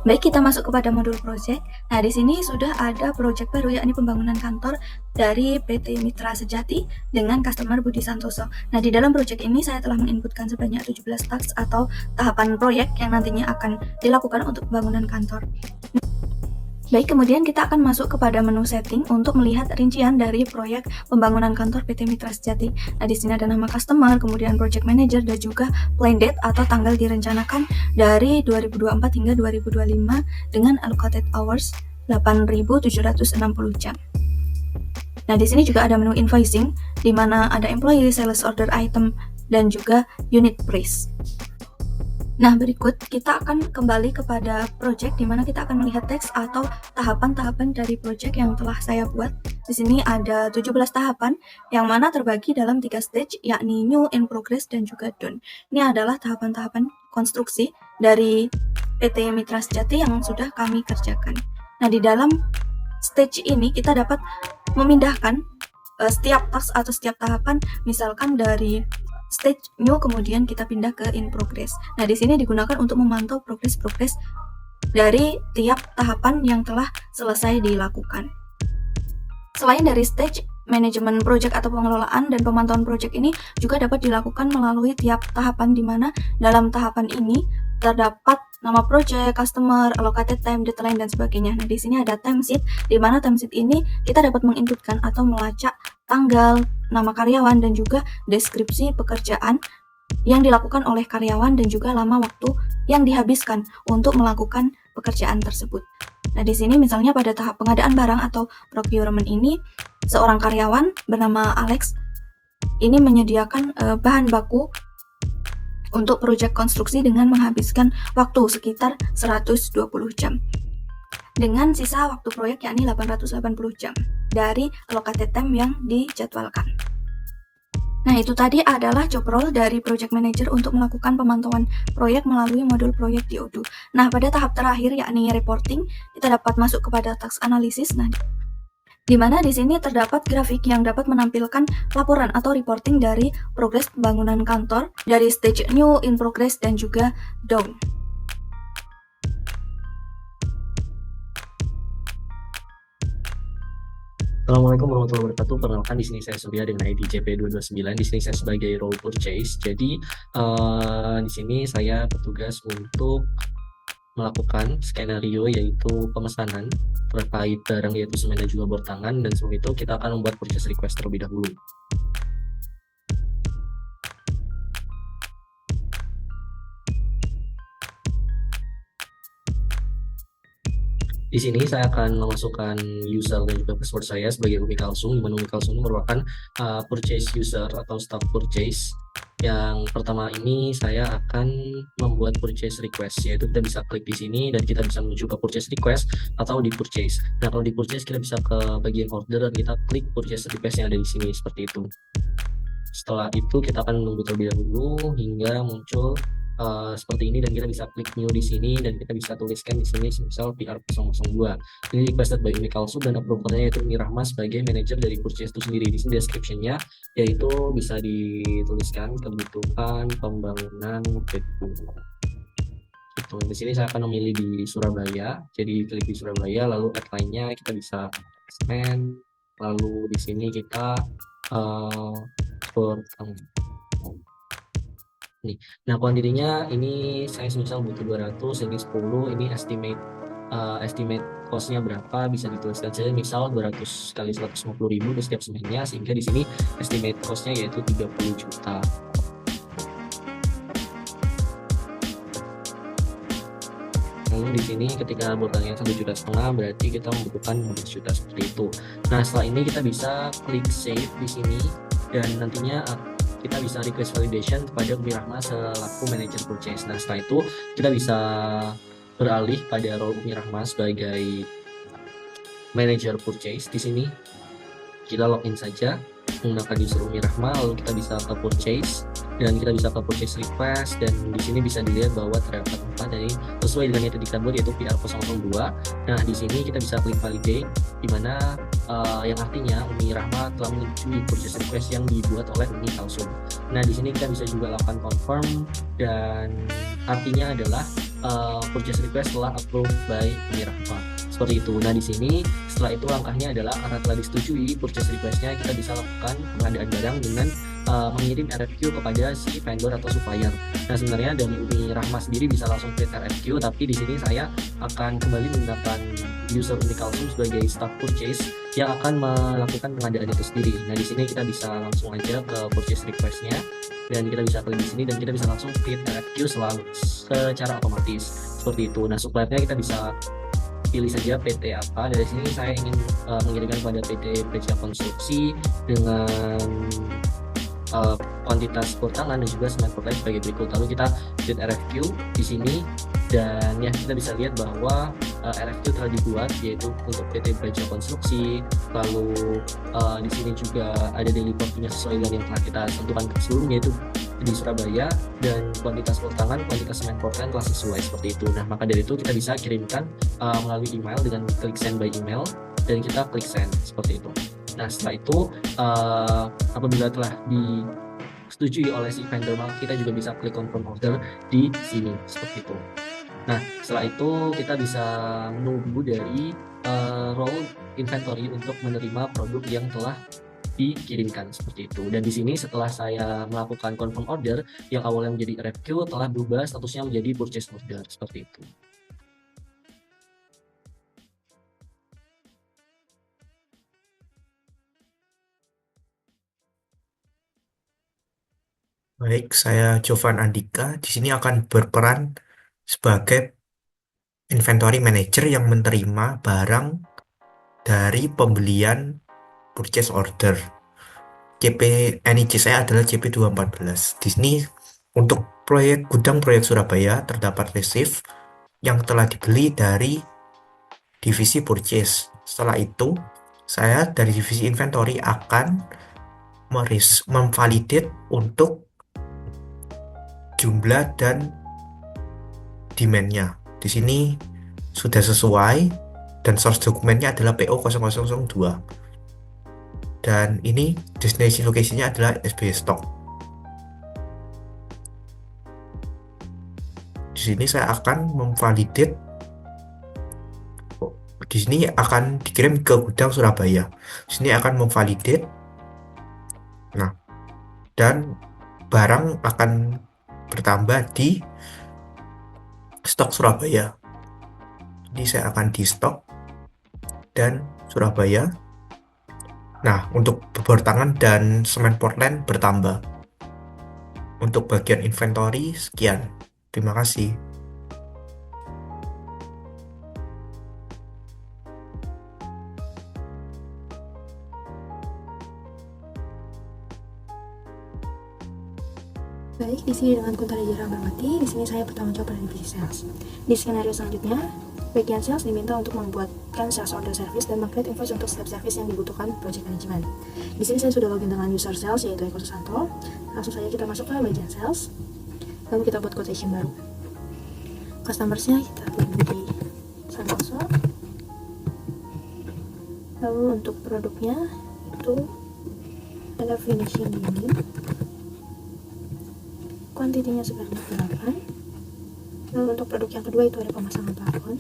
Baik, kita masuk kepada modul project. Nah, di sini sudah ada project baru, yakni pembangunan kantor dari PT Mitra Sejati dengan customer Budi Santoso. Nah, di dalam project ini saya telah menginputkan sebanyak 17 tasks atau tahapan proyek yang nantinya akan dilakukan untuk pembangunan kantor. Baik, kemudian kita akan masuk kepada menu setting untuk melihat rincian dari proyek pembangunan kantor PT Mitra Sejati. Nah, di sini ada nama customer, kemudian project manager, dan juga plan date atau tanggal direncanakan dari 2024 hingga 2025 dengan allocated hours 8.760 jam. Nah, di sini juga ada menu invoicing, di mana ada employee, sales order item, dan juga unit price. Nah, berikut kita akan kembali kepada project, di mana kita akan melihat teks atau tahapan-tahapan dari project yang telah saya buat. Di sini ada 17 tahapan, yang mana terbagi dalam 3 stage, yakni new, in progress, dan juga done. Ini adalah tahapan-tahapan konstruksi dari PT Mitra Sejati yang sudah kami kerjakan. Nah, di dalam stage ini kita dapat memindahkan setiap task atau setiap tahapan, misalkan dari stage new kemudian kita pindah ke in progress. Nah, di sini digunakan untuk memantau progres dari tiap tahapan yang telah selesai dilakukan. Selain dari stage, manajemen project atau pengelolaan dan pemantauan project ini juga dapat dilakukan melalui tiap tahapan, di mana dalam tahapan ini terdapat nama project, customer, allocated time, deadline, dan sebagainya. Nah, di sini ada timesheet, di mana timesheet ini kita dapat menginputkan atau melacak tanggal, nama karyawan, dan juga deskripsi pekerjaan yang dilakukan oleh karyawan dan juga lama waktu yang dihabiskan untuk melakukan pekerjaan tersebut. Nah, di sini misalnya pada tahap pengadaan barang atau procurement ini, seorang karyawan bernama Alex ini menyediakan bahan baku untuk proyek konstruksi dengan menghabiskan waktu sekitar 120 jam. Dengan sisa waktu proyek yakni 880 jam dari allocated time yang dijadwalkan. Nah, itu tadi adalah job role dari project manager untuk melakukan pemantauan proyek melalui modul proyek di Odoo. Nah, pada tahap terakhir yakni reporting, kita dapat masuk kepada task analysis. Nah, di mana di sini terdapat grafik yang dapat menampilkan laporan atau reporting dari progres pembangunan kantor dari stage new, in progress, dan juga done. Assalamualaikum warahmatullahi wabarakatuh. Perkenalkan, di sini saya Surya dengan ID JP229. Di sini saya sebagai role purchase. Jadi di sini saya bertugas untuk melakukan skenario, yaitu pemesanan terkait barang yaitu semen dan juga bor tangan, dan sebelum itu kita akan membuat purchase request terlebih dahulu. Di sini saya akan memasukkan user dan juga password saya sebagai Umi Kalsum, di mana Umi Kalsum merupakan purchase user atau staff purchase. Yang pertama ini saya akan membuat purchase request, yaitu kita bisa klik di sini dan kita bisa menuju ke purchase request atau di purchase. Nah, kalau di purchase kita bisa ke bagian order dan kita klik purchase request yang ada di sini seperti itu. Setelah itu kita akan menunggu terlebih dahulu hingga muncul seperti ini, dan kita bisa klik new di sini dan kita bisa tuliskan di sini misal PR002. Ini requested by Umi Kalsum dan approvernya yaitu Umi Rahma sebagai manajer dari purchase itu sendiri. Di sini description-nya yaitu bisa dituliskan kebutuhan pembangunan gedung. Gitu. Di sini saya akan memilih di Surabaya, jadi klik di Surabaya, lalu headline-nya kita bisa semen, lalu di sini kita nih. Nah, kuantitinya ini saya misal butuh 200, ini 10, ini estimate cost-nya berapa, bisa dituliskan saja misal 200 kali 150.000 di setiap semennya, sehingga di sini estimate cost-nya yaitu 30 juta. Lalu di sini ketika bortannya 1,5 juta berarti kita membutuhkan 15 juta seperti itu. Nah, setelah ini kita bisa klik save di sini dan nantinya kita bisa request validation kepada Umi Rahma selaku manager purchase. Nah, setelah itu kita bisa beralih pada role Umi Rahma sebagai manager purchase. Di sini kita login saja. menggunakan user Umi Rahma, lalu kita bisa ke purchase dan kita bisa ke purchase request, dan di sini bisa dilihat bahwa terdapat 4 dari sesuai dengan yang tadi kita buat, yaitu PR002. Nah, di sini kita bisa klik validate, di mana yang artinya Umi Rahma telah menyetujui purchase request yang dibuat oleh Umi Kalsum. Nah, di sini kita bisa juga lakukan confirm, dan artinya adalah purchase request telah approved by Umi Rahma. Seperti itu. Nah, di sini setelah itu langkahnya adalah karena telah disetujui purchase request-nya, kita bisa lakukan pengadaan barang dengan mengirim RFQ kepada si vendor atau supplier. Nah, sebenarnya dari Umi Rahma sendiri bisa langsung create RFQ, tapi di sini saya akan kembali menggunakan user Umi Kalsum sebagai staff purchase yang akan melakukan pengadaan itu sendiri. Nah, di sini kita bisa langsung aja ke purchase request-nya, dan kita bisa klik di sini dan kita bisa langsung create RFQ secara otomatis seperti itu. Nah, supplier-nya kita bisa pilih saja PT apa. Dari sini saya ingin mengirimkan pada PT Precia Konstruksi dengan kuantitas pur tangan dan juga semen portlet sebagai berikut. Lalu kita create RFQ di sini, dan ya kita bisa lihat bahwa RFQ telah dibuat, yaitu untuk PT Precia Konstruksi. Lalu di sini juga ada delivery-nya sesuai dengan yang telah kita tentukan sebelumnya, yaitu di Surabaya, dan kuantitas pur tangan, kuantitas semen portlet telah sesuai seperti itu. Nah, maka dari itu kita bisa kirimkan melalui email dengan klik send by email, dan kita klik send seperti itu. Nah, setelah itu apabila telah disetujui oleh si vendor, maka kita juga bisa klik confirm order di sini seperti itu. Nah, setelah itu kita bisa menunggu dari role inventory untuk menerima produk yang telah dikirimkan seperti itu. Dan di sini setelah saya melakukan confirm order, yang awalnya menjadi RFQ telah berubah statusnya menjadi purchase order seperti itu. Baik, saya Jovan Andika. Di sini akan berperan sebagai inventory manager yang menerima barang dari pembelian purchase order. CP NIC saya adalah CP214. Di sini untuk proyek gudang proyek Surabaya terdapat receipt yang telah dibeli dari divisi purchase. Setelah itu, saya dari divisi inventory akan memvalidate untuk jumlah dan demand-nya. Di sini sudah sesuai, dan source dokumennya adalah PO0002. Dan ini destination location-nya adalah SBY Stock. Di sini saya akan memvalidate. Di sini akan dikirim ke gudang Surabaya. Di sini akan memvalidate. Nah, dan barang akan bertambah di stok Surabaya. Jadi saya akan di stok dan Surabaya. Nah, untuk bobor tangan dan semen Portland bertambah. Untuk bagian inventory sekian. Terima kasih. Baik, di sini dengan Kunto Reja Rahmawati. Di sini saya bertanggung jawab pada divisi sales. Di skenario selanjutnya, bagian sales diminta untuk membuatkan sales order service dan meng-create invoice untuk setiap service yang dibutuhkan project management. Di sini saya sudah login dengan user sales, yaitu Eko Susanto. Langsung saja kita masuk ke bagian sales. Lalu kita buat quotation baru. Customersnya kita pilih di Santoso. Lalu untuk produknya itu ada finishing unit. Kuantitinya sebanyak 8. Lalu untuk produk yang kedua itu ada pemasangan plafon.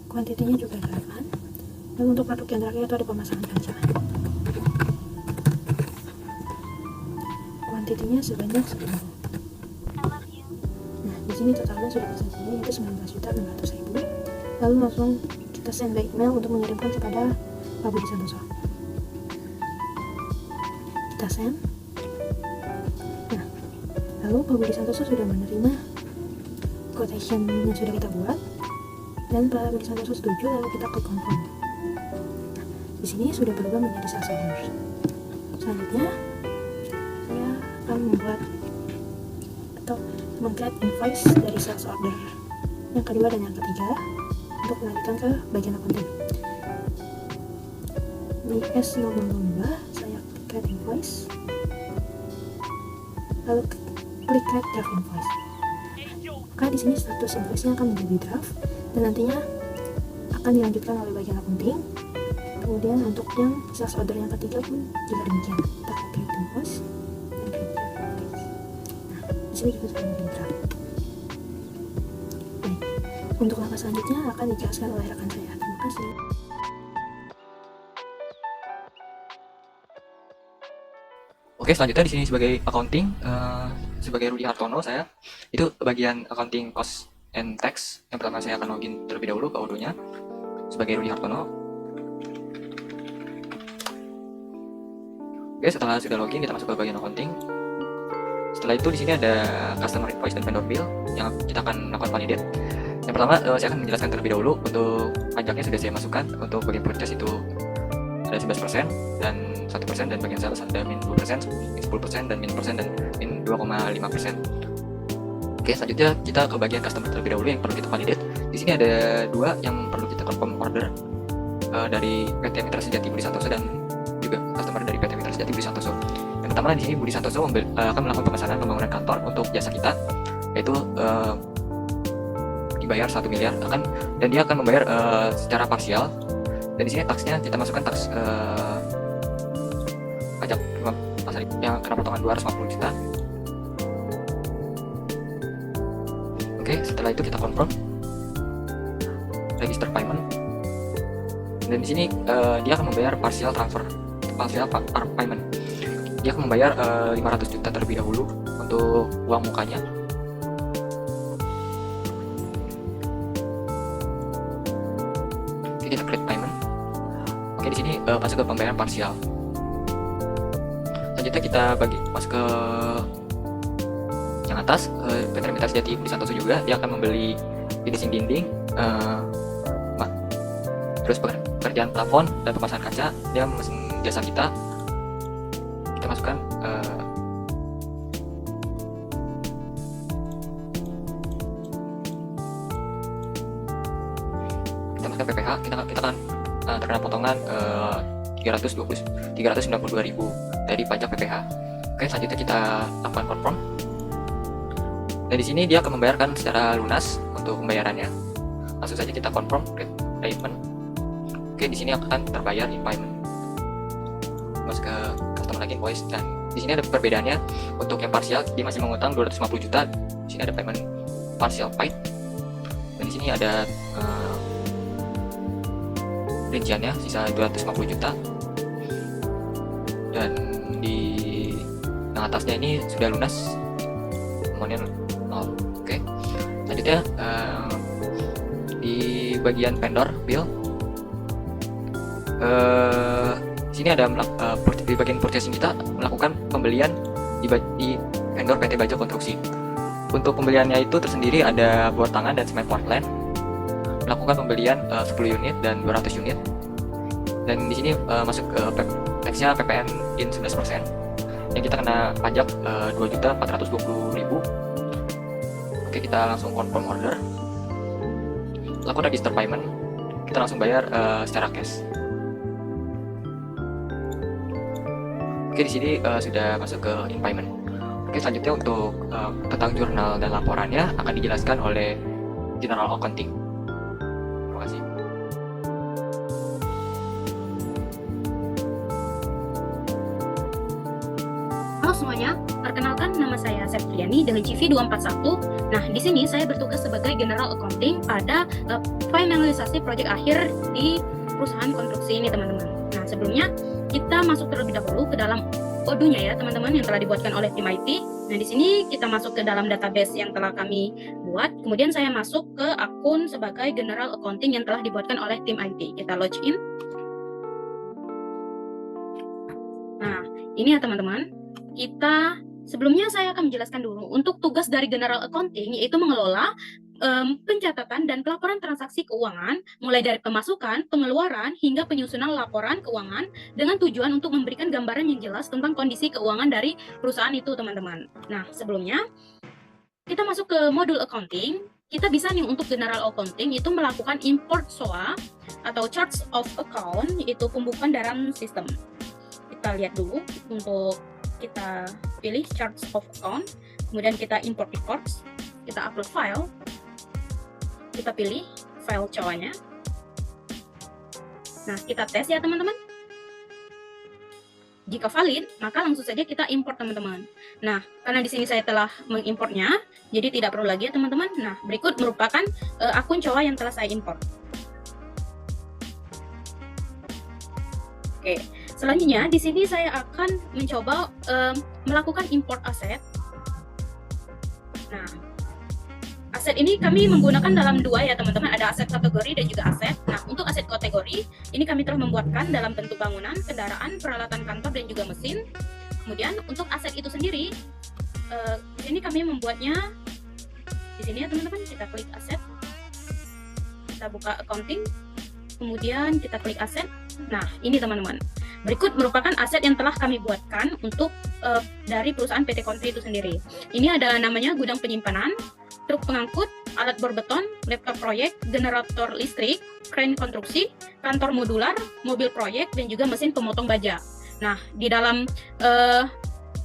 Kuantitinya juga 8. Lalu untuk produk yang terakhir itu ada pemasangan kaca. Kuantitinya sebanyak 10. Nah, di sini totalnya sudah tersedia, yaitu 19.600.000. Lalu langsung kita send by email untuk mengirimkan kepada Pak Budi Santoso. Kita send. Lalu Pak Budi Santoso sudah menerima quotation yang sudah kita buat, dan Pak Budi Santoso setuju. Lalu kita klik confirm. Nah, di sini sudah berubah menjadi sales order. Selanjutnya saya akan membuat atau meng-create invoice dari sales order yang kedua dan yang ketiga untuk melanjutkan ke bagian accounting. Di S002 saya klik create invoice, lalu klik create draft invoice. Maka di sini status invoice-nya akan menjadi draft dan nantinya akan dilanjutkan oleh bagian accounting. Kemudian untuk yang sales order yang ketiga pun juga demikian. Kita klik create invoice dan create draft invoice. Nah, di sini juga sudah menjadi draft. Baik, untuk langkah selanjutnya akan dijelaskan oleh rekan saya. Terima kasih. Oke, selanjutnya di sini sebagai accounting, sebagai Rudi Hartono saya, itu bagian accounting cost and tax. Yang pertama saya akan login terlebih dahulu ke Odoo-nya sebagai Rudi Hartono. Oke, setelah sudah login kita masuk ke bagian accounting. Setelah itu di sini ada customer invoice dan vendor bill yang kita akan lakukan validate. Yang pertama saya akan menjelaskan terlebih dahulu untuk pajaknya sudah saya masukkan. Untuk bagian purchase itu ada 11% dan 1%, dan bagian sales ada min 2%, min 10%, dan min persen, dan min 2,5%. Oke, selanjutnya kita ke bagian customer terlebih dahulu yang perlu kita validate. Di sini ada dua yang perlu kita confirm order dari PT Mitra Sejati Budi Santoso dan juga customer dari PT Mitra Sejati Budi Santoso. Yang pertama di sini Budi Santoso akan melakukan pemesanan pembangunan kantor untuk jasa kita, yaitu dibayar 1 miliar dan dia akan membayar secara parsial. Dan di sini taksnya kita masukkan taks pajak pasar yang kena potongan 250 juta. Oke, setelah itu kita confirm register payment. Dan di sini dia akan membayar partial payment. Dia akan membayar 500 juta terlebih dahulu untuk uang mukanya. Oke, kita create payment. Oke, di sini masuk ke pembayaran parsial. Selanjutnya kita masuk ke yang atas, PT Mitra Sejati Budi Santoso juga. Dia akan membeli finishing dinding, terus pekerjaan plafon dan pemasangan kaca. Dia memesan jasa kita. Kita masukkan PPH. Kita akan terkena potongan 392.000 dari pajak PPH. Oke, selanjutnya kita lakukan confirm. Dan di sini dia akan membayarkan secara lunas untuk pembayarannya. Langsung saja kita confirm payment. Oke, di sini akan terbayar in payment. Masuk ke customer lagi invoice, dan di sini ada perbedaannya. Untuk yang parsial dia masih mengutang 250 juta. Di sini ada payment partial paid. Dan di sini ada rinciannya sisa 250 juta. Dan di yang atasnya ini sudah lunas, kemudian 0. Oke, selanjutnya di bagian vendor bill, sini ada di bagian purchasing kita melakukan pembelian di vendor PT Baja Konstruksi. Untuk pembeliannya itu tersendiri ada bor tangan dan semen Portland. Melakukan pembelian 10 unit dan 200 unit. Dan di sini masuk ke teksnya PPN in 11%. Yang kita kena pajak 2.420.000. Oke, kita langsung confirm order. Lakukan register payment. Kita langsung bayar secara cash. Oke, di sini sudah masuk ke in payment. Oke, selanjutnya untuk tentang jurnal dan laporannya akan dijelaskan oleh General Accounting. Terima kasih. Halo semuanya, perkenalkan nama saya Septriani dengan CV 241. Nah, di sini saya bertugas sebagai General Accounting pada finalisasi proyek akhir di perusahaan konstruksi ini, teman-teman. Nah, sebelumnya kita masuk terlebih dahulu ke dalam Odoo-nya ya, teman-teman, yang telah dibuatkan oleh tim IT. Nah, di sini kita masuk ke dalam database yang telah kami buat. Kemudian saya masuk ke akun sebagai General Accounting yang telah dibuatkan oleh tim IT. Kita login. Nah, ini ya teman-teman. Sebelumnya saya akan menjelaskan dulu untuk tugas dari General Accounting, yaitu mengelola pencatatan dan pelaporan transaksi keuangan, mulai dari pemasukan, pengeluaran, hingga penyusunan laporan keuangan dengan tujuan untuk memberikan gambaran yang jelas tentang kondisi keuangan dari perusahaan itu, teman-teman. Nah, sebelumnya kita masuk ke modul accounting. kita bisa nih untuk general accounting itu melakukan import SOA atau charts of account, yaitu pembukuan dalam sistem. Kita lihat dulu, untuk kita pilih charts of account, kemudian kita import records, kita upload file, kita pilih file SOA-nya. Nah, kita tes ya teman-teman. Jika valid, maka langsung saja kita import teman-teman. Nah, karena di sini saya telah mengimportnya, jadi tidak perlu lagi ya teman-teman. Nah, berikut merupakan akun SOA yang telah saya import. Oke, selanjutnya di sini saya akan mencoba melakukan import aset. Nah, aset ini kami menggunakan dalam dua ya teman-teman, ada aset kategori dan juga aset. Nah, untuk aset kategori ini kami telah membuatkan dalam bentuk bangunan, kendaraan, peralatan kantor dan juga mesin. Kemudian untuk aset itu sendiri, di sini kami membuatnya di sini ya teman-teman. Kita klik aset, kita buka accounting, kemudian kita klik aset. Nah, ini teman-teman, berikut merupakan aset yang telah kami buatkan untuk dari perusahaan PT Country itu sendiri. Ini ada namanya gudang penyimpanan, truk pengangkut, alat bor beton, laptop proyek, generator listrik, crane konstruksi, kantor modular, mobil proyek, dan juga mesin pemotong baja. Nah, di dalam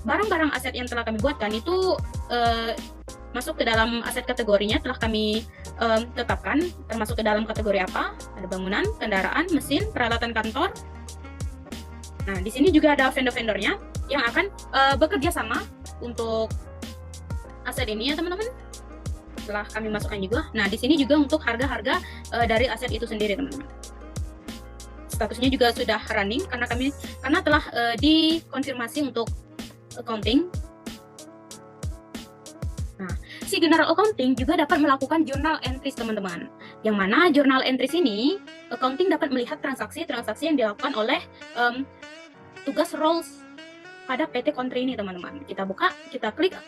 barang-barang aset yang telah kami buatkan itu masuk ke dalam aset kategorinya telah kami tetapkan, termasuk ke dalam kategori apa? Ada bangunan, kendaraan, mesin, peralatan kantor. Nah, di sini juga ada vendor-vendornya yang akan bekerja sama untuk aset ini ya teman-teman. Setelah kami masukkan juga. Nah, di sini juga untuk harga-harga dari aset itu sendiri teman-teman. Statusnya juga sudah running karena telah dikonfirmasi untuk accounting. Nah, si general accounting juga dapat melakukan journal entries teman-teman. Yang mana journal entries ini accounting dapat melihat transaksi-transaksi yang dilakukan oleh tugas roles pada PT Country ini teman-teman. Kita buka, kita klik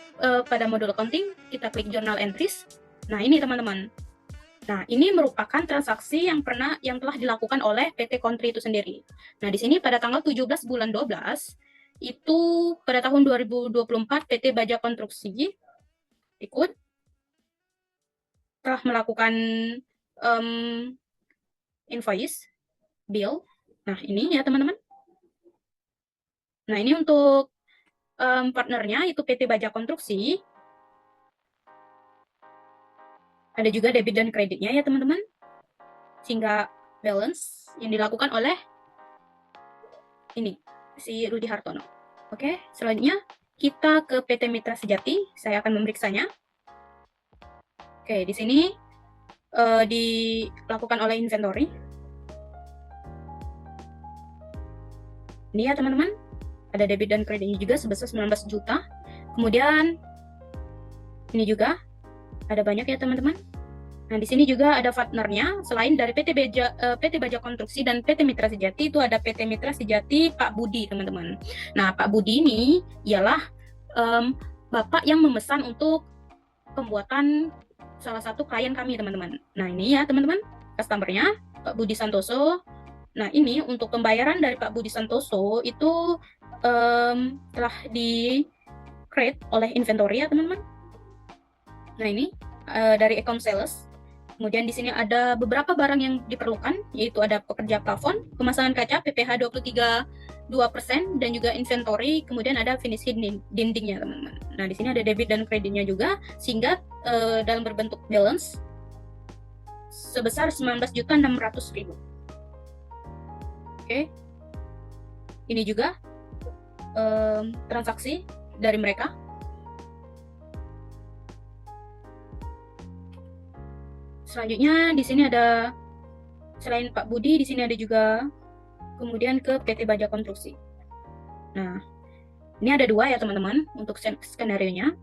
pada modul accounting, kita klik journal entries. Nah, ini teman-teman. Nah, ini merupakan transaksi yang telah dilakukan oleh PT Country itu sendiri. Nah, di sini pada tanggal 17 bulan 12 itu pada tahun 2024 PT Baja Konstruksi ikut telah melakukan invoice bill. Nah, ini ya teman-teman. Nah, ini untuk partnernya itu PT Baja Konstruksi. Ada juga debit dan kreditnya ya teman-teman. Sehingga balance yang dilakukan oleh ini, si Rudi Hartono. Oke, selanjutnya kita ke PT Mitra Sejati. Saya akan memeriksanya. Oke, di sini dilakukan oleh inventory. Ini ya teman-teman. Ada debit dan kreditnya juga sebesar 19 juta. Kemudian ini juga ada banyak ya teman-teman. Nah, di sini juga ada partnernya selain dari PT Baja Konstruksi dan PT Mitra Sejati, itu ada PT Mitra Sejati Pak Budi teman-teman. Nah, Pak Budi ini ialah bapak yang memesan untuk pembuatan salah satu klien kami teman-teman. Nah, ini ya teman-teman, customernya Pak Budi Santoso. Nah, ini untuk pembayaran dari Pak Budi Santoso itu telah di create oleh inventory ya teman-teman. Nah, ini dari account sales. Kemudian di sini ada beberapa barang yang diperlukan, yaitu ada pekerja plafon, pemasangan kaca PPH 23,2% dan juga inventory, kemudian ada finishing dindingnya teman-teman. Nah, di sini ada debit dan kreditnya juga, sehingga dalam berbentuk balance sebesar 19.600.000. Oke. Ini juga transaksi dari mereka. Selanjutnya di sini ada selain Pak Budi, di sini ada juga kemudian ke PT Baja Konstruksi. Nah, ini ada dua ya teman-teman untuk skenario-nya.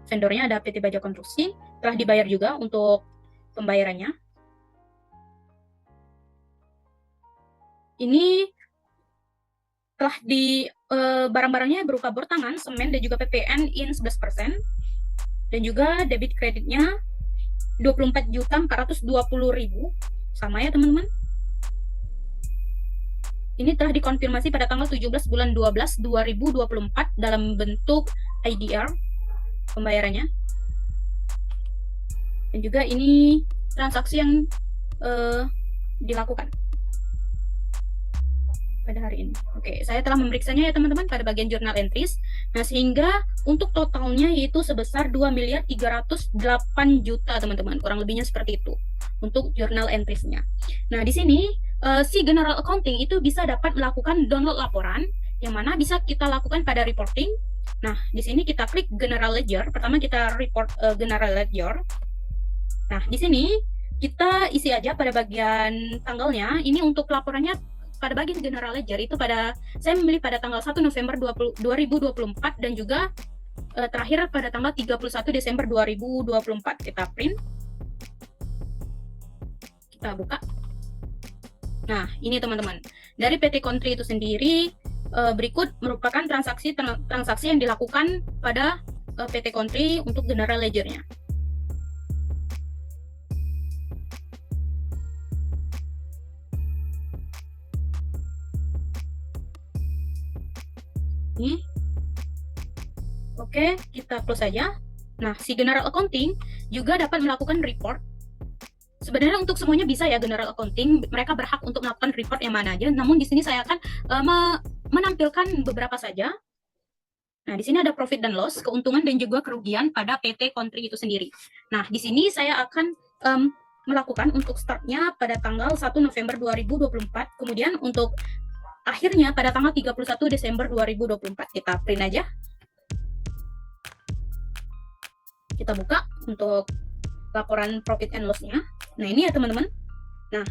Vendornya ada PT Baja Konstruksi, telah dibayar juga untuk pembayarannya. Ini telah di barang-barangnya berupa bor tangan, semen, dan juga PPN in 11%. Dan juga debit kreditnya 24.420.000. Sama ya teman-teman. Ini telah dikonfirmasi pada tanggal 17 bulan 12 2024 dalam bentuk IDR pembayarannya. dan juga ini transaksi yang dilakukan pada hari ini. Oke, saya telah memeriksanya ya teman-teman pada bagian journal entries. Nah, sehingga untuk totalnya yaitu sebesar 2.308 juta teman-teman. Kurang lebihnya seperti itu untuk journal entries-nya. Nah, di sini si general accounting itu bisa dapat melakukan download laporan yang mana bisa kita lakukan pada reporting. Nah, di sini kita klik general ledger. Pertama kita report general ledger. Nah, di sini kita isi aja pada bagian tanggalnya. Ini untuk laporannya pada bagian general ledger itu saya memilih pada tanggal 1 November 2024 dan juga terakhir pada tanggal 31 Desember 2024. Kita print, kita buka. Nah, ini teman-teman, dari PT Country itu sendiri berikut merupakan transaksi yang dilakukan pada PT Country untuk general ledger-nya. Ini. Oke, kita close saja. Nah, si general accounting juga dapat melakukan report. Sebenarnya untuk semuanya bisa ya general accounting, mereka berhak untuk melakukan report yang mana aja. Namun di sini saya akan menampilkan beberapa saja. Nah, di sini ada profit dan loss, keuntungan dan juga kerugian pada PT Country itu sendiri. Nah, di sini saya akan melakukan untuk startnya pada tanggal 1 November 2024, kemudian untuk akhirnya pada tanggal 31 Desember 2024. Kita print aja. Kita buka untuk laporan profit and loss-nya. Nah, ini ya teman-teman. Nah,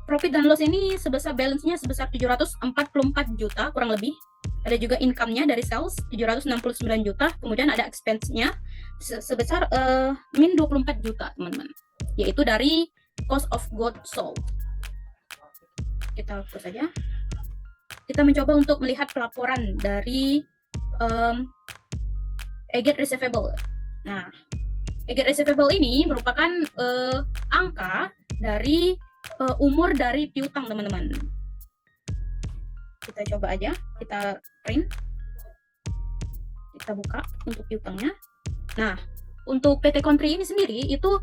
profit dan loss ini balance-nya sebesar 744 juta kurang lebih. Ada juga income-nya dari sales 769 juta, kemudian ada expense-nya sebesar min 24 juta, teman-teman. Yaitu dari cost of goods sold. Kita hapus saja. Kita mencoba untuk melihat pelaporan dari aged receivable. Nah, aged receivable ini merupakan angka dari umur dari piutang, teman-teman. Kita coba aja, kita print, kita buka untuk piutangnya. Nah, untuk PT Country ini sendiri itu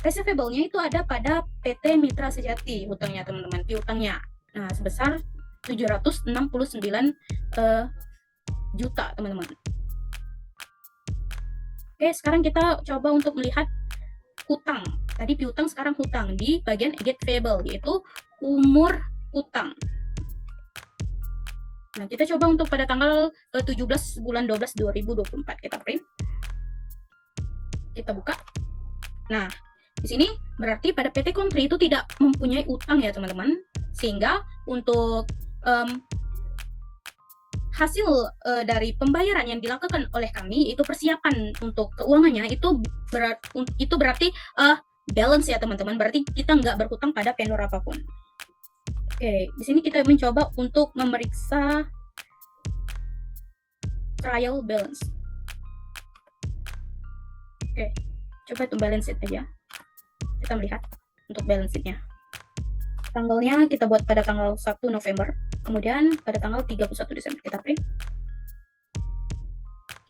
receivable-nya itu ada pada PT Mitra Sejati hutangnya, teman-teman, piutangnya. Nah, sebesar 769 juta, teman-teman. Oke, sekarang kita coba untuk melihat hutang. Tadi piutang, sekarang hutang di bagian aged payable, yaitu umur hutang. Nah, kita coba untuk pada tanggal 17 bulan 12 2024. Kita print. Kita buka. Nah, di sini berarti pada PT Country itu tidak mempunyai utang ya teman-teman, sehingga untuk hasil dari pembayaran yang dilakukan oleh kami itu persiapan untuk keuangannya itu berarti balance ya teman-teman, berarti kita nggak berhutang pada vendor apapun. Oke, di sini kita mencoba untuk memeriksa trial balance. Oke, coba itu balance sheet aja. Kita melihat untuk balance sheet-nya. Tanggalnya kita buat pada tanggal 1 November, kemudian pada tanggal 31 Desember kita print.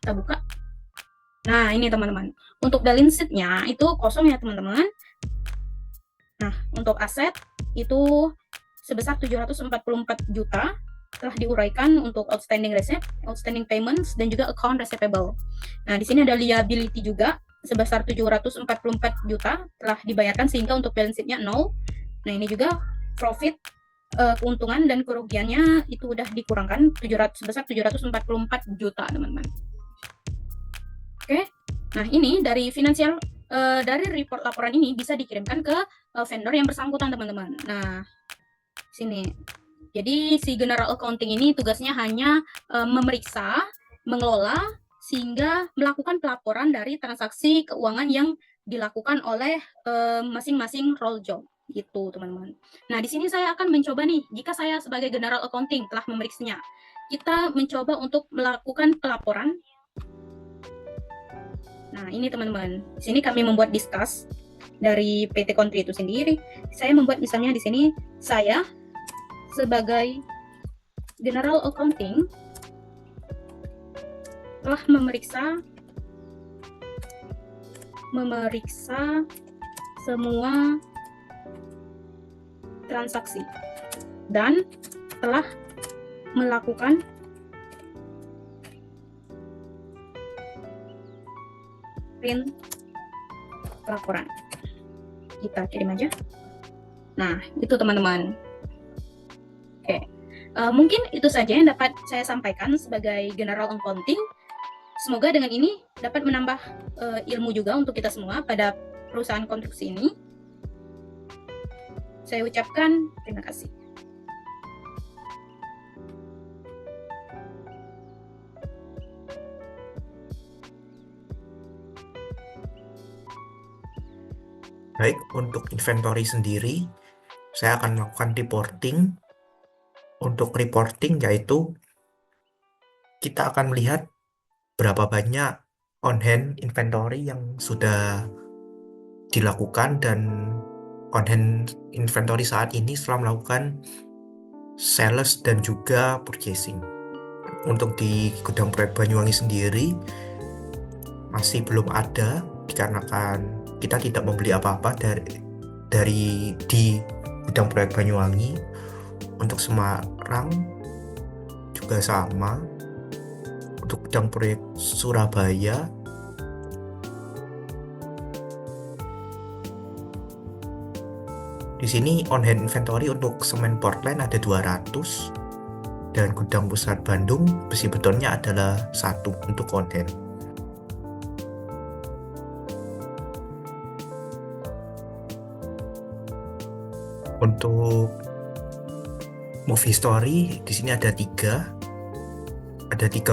Kita buka. Nah, ini teman-teman. Untuk balance sheet-nya itu kosong ya teman-teman. Nah, untuk aset itu sebesar 744 juta telah diuraikan untuk outstanding receipt, outstanding payments, dan juga account receivable. Nah, di sini ada liability juga sebesar 744 juta telah dibayarkan sehingga untuk balance sheet-nya 0. Nah, ini juga profit, keuntungan dan kerugiannya itu udah dikurangkan sebesar 744 juta, teman-teman. Oke. Nah, ini dari finansial dari report laporan ini bisa dikirimkan ke vendor yang bersangkutan, teman-teman. Nah, sini. Jadi si general accounting ini tugasnya hanya memeriksa, mengelola sehingga melakukan pelaporan dari transaksi keuangan yang dilakukan oleh masing-masing role job gitu, teman-teman. Nah, di sini saya akan mencoba nih, jika saya sebagai general accounting telah memeriksanya, kita mencoba untuk melakukan pelaporan. Nah, ini teman-teman. Di sini kami membuat discuss dari PT Country itu sendiri. Saya membuat misalnya di sini saya sebagai general accounting telah memeriksa memeriksa semua transaksi dan telah melakukan print laporan. Kita kirim aja. Nah, itu teman-teman. Oke, mungkin itu saja yang dapat saya sampaikan sebagai General Accounting. Semoga dengan ini dapat menambah ilmu juga untuk kita semua pada perusahaan konstruksi ini. Saya ucapkan terima kasih. Baik, untuk inventory sendiri, saya akan melakukan reporting. Untuk reporting yaitu kita akan melihat berapa banyak on-hand inventory yang sudah dilakukan, dan on-hand inventory saat ini setelah melakukan sales dan juga purchasing. Untuk di gudang proyek Banyuwangi sendiri masih belum ada, dikarenakan kita tidak membeli apa-apa dari di gudang proyek Banyuwangi. Untuk Semarang juga sama. Untuk gudang proyek Surabaya di sini on hand inventory untuk semen Portland ada 200, dan gudang pusat Bandung besi betonnya adalah 1 untuk on hand. Untuk movie story di sini ada 3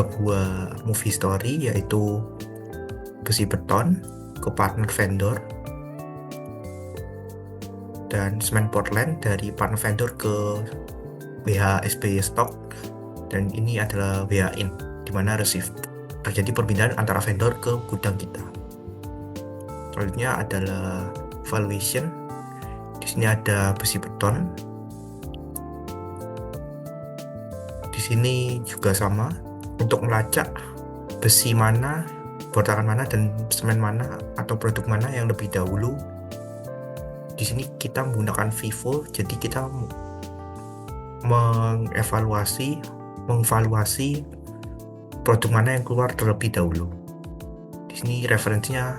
buah movie story, yaitu besi beton ke partner vendor dan semen Portland dari partner vendor ke WH SBY Stock, dan ini adalah WH in, di mana terjadi perpindahan antara vendor ke gudang kita. Selanjutnya adalah valuation. Di sini ada besi beton. Di sini juga sama, untuk melacak besi mana, bor-takan mana, dan semen mana atau produk mana yang lebih dahulu. Di sini kita menggunakan FIFO, jadi kita mengevaluasi produk mana yang keluar terlebih dahulu. Di sini referensinya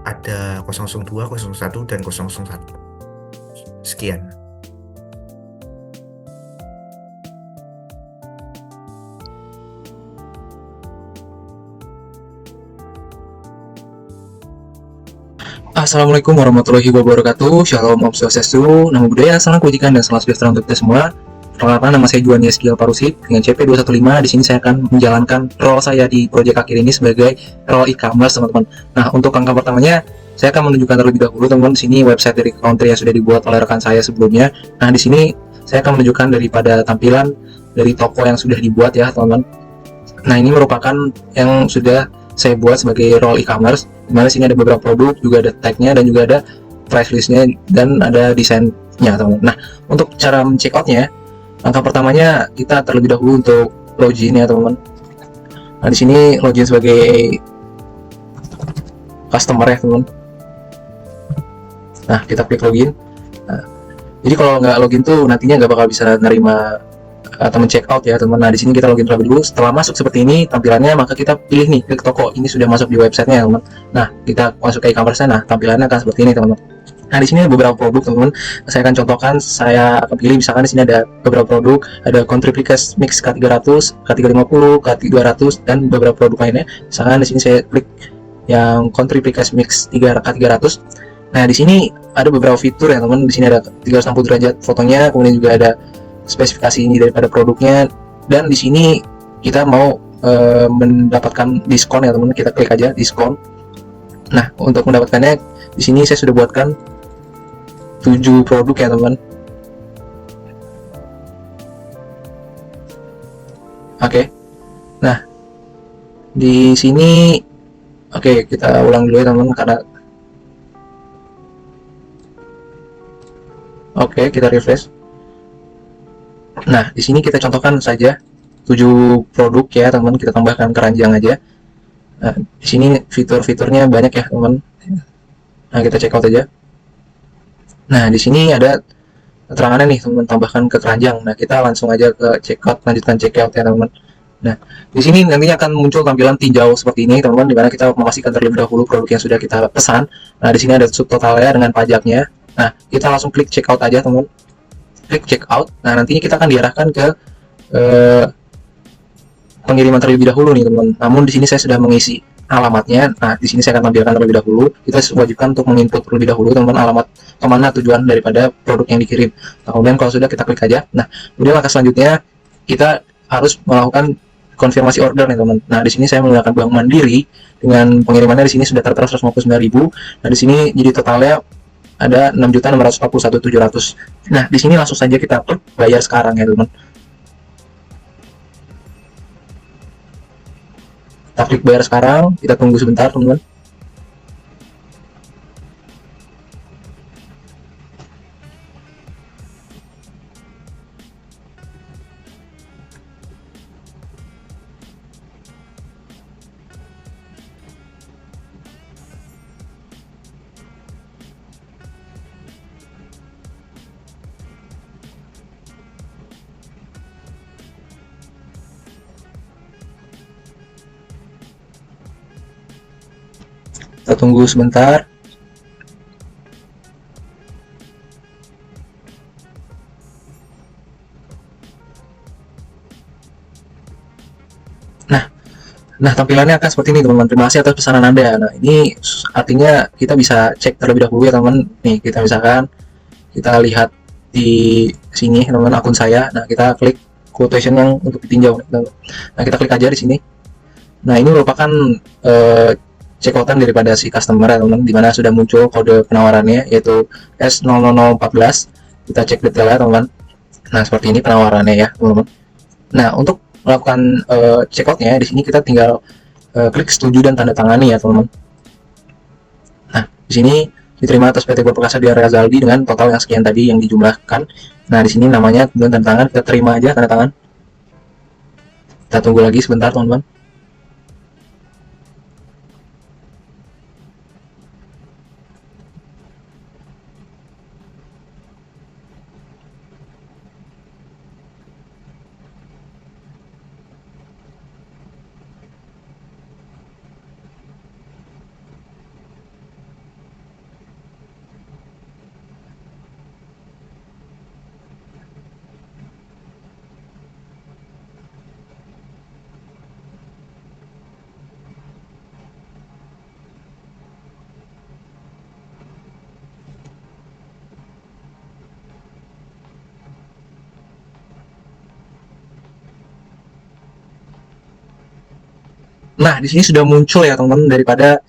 ada 002, 001, dan 001. Sekian. Assalamualaikum warahmatullahi wabarakatuh. Shalom, Om Swastiastu, Namo Buddhaya, Salam Kebajikan, dan salam sejahtera untuk kita semua. Perkenalkan, nama saya Juan Yeskiel Parusit dengan CP215. Di sini saya akan menjalankan role saya di proyek akhir ini sebagai role e-commerce, teman-teman. Nah, untuk angka pertamanya saya akan menunjukkan terlebih dahulu, teman-teman. Di sini website dari country yang sudah dibuat oleh rekan saya sebelumnya. Nah, di sini saya akan menunjukkan daripada tampilan dari toko yang sudah dibuat ya, teman-teman. Nah, ini merupakan yang sudah saya buat sebagai role e-commerce, dimana sini ada beberapa produk, juga ada tag-nya, dan juga ada price list-nya, dan ada desainnya, teman-teman. Nah, untuk cara men-check out-nya, langkah pertamanya kita terlebih dahulu untuk login ya, teman-teman. Nah, di sini login sebagai customer ya, teman-teman. Nah, kita klik login. Nah, jadi kalau nggak login tuh nantinya nggak bakal bisa nerima atau men-check out ya, teman-teman. Nah, di sini kita login terlebih dulu. Setelah masuk seperti ini tampilannya, maka kita pilih nih klik toko. Ini sudah masuk di websitenya, teman-teman. Nah, kita masuk ke e-commerce. Nah, tampilannya akan seperti ini, teman-teman. Nah, di sini ada beberapa produk, teman-teman. Saya akan contohkan, saya akan pilih misalkan di sini ada beberapa produk, ada Contriplicas Mix K300, K350, K200, dan beberapa produk lainnya. Misalkan di sini saya klik yang Contriplicas Mix K300. Nah, di sini ada beberapa fitur ya, teman-teman. Di sini ada 360 derajat fotonya, kemudian juga ada spesifikasi ini daripada produknya, dan di sini kita mau mendapatkan diskon ya, teman-teman. Kita klik aja diskon. Nah, untuk mendapatkannya di sini saya sudah buatkan 7 produk ya, teman-teman. Oke. Nah, di sini oke, kita ulang dulu ya, teman-teman, karena oke, kita refresh. Nah, di sini kita contohkan saja 7 produk ya, teman-teman. Kita tambahkan keranjang aja. Nah, di sini fitur-fiturnya banyak ya teman. Nah, kita check out aja. Nah, di sini ada keterangannya nih teman, tambahkan ke keranjang. Nah, kita langsung aja ke checkout, lanjutkan checkout ya teman. Nah, di sini nantinya akan muncul tampilan tinjau seperti ini teman-teman, dimana kita memastikan terlebih dahulu produk yang sudah kita pesan. Nah, di sini ada subtotalnya dengan pajaknya. Nah, kita langsung klik checkout aja teman, klik checkout. Nah, nantinya kita akan diarahkan ke pengiriman terlebih dahulu nih teman. Namun di sini saya sudah mengisi alamatnya. Nah, di sini saya akan tampilkan terlebih dahulu. Kita wajibkan untuk menginput terlebih dahulu teman-teman, alamat kemana tujuan daripada produk yang dikirim. Nah, kemudian kalau sudah, kita klik aja. Nah, kemudian langkah selanjutnya kita harus melakukan konfirmasi order nih teman. Nah, di sini saya menggunakan Bank Mandiri dengan pengirimannya di sini sudah tertera 159.000. Nah, di sini jadi totalnya ada 6.641.700. Nah, di sini langsung saja kita klik bayar sekarang ya teman. Kita klik bayar sekarang, kita tunggu sebentar teman-teman. Kita tunggu sebentar. Nah, tampilannya akan seperti ini teman-teman. Terima kasih atas pesanan Anda. Nah, ini artinya kita bisa cek terlebih dahulu ya teman. Nih, kita misalkan kita lihat di sini teman-teman akun saya. Nah, kita klik quotation yang untuk ditinjau. Nah, kita klik aja di sini. Nah, ini merupakan checkoutan daripada si customer ya teman-teman, dimana sudah muncul kode penawarannya yaitu S00014. Kita cek detailnya teman-teman. Nah, seperti ini penawarannya ya teman-teman. Nah, untuk melakukan checkoutnya di sini kita tinggal klik setuju dan tanda tangani ya teman-teman. Nah, di sini diterima atas PT Perkasa Dwi Razaldi dengan total yang sekian tadi yang dijumlahkan. Nah, di sini namanya kemudian tanda tangan, kita terima aja tanda tangan. Kita tunggu lagi sebentar teman-teman. Nah, di sini sudah muncul ya teman-teman daripada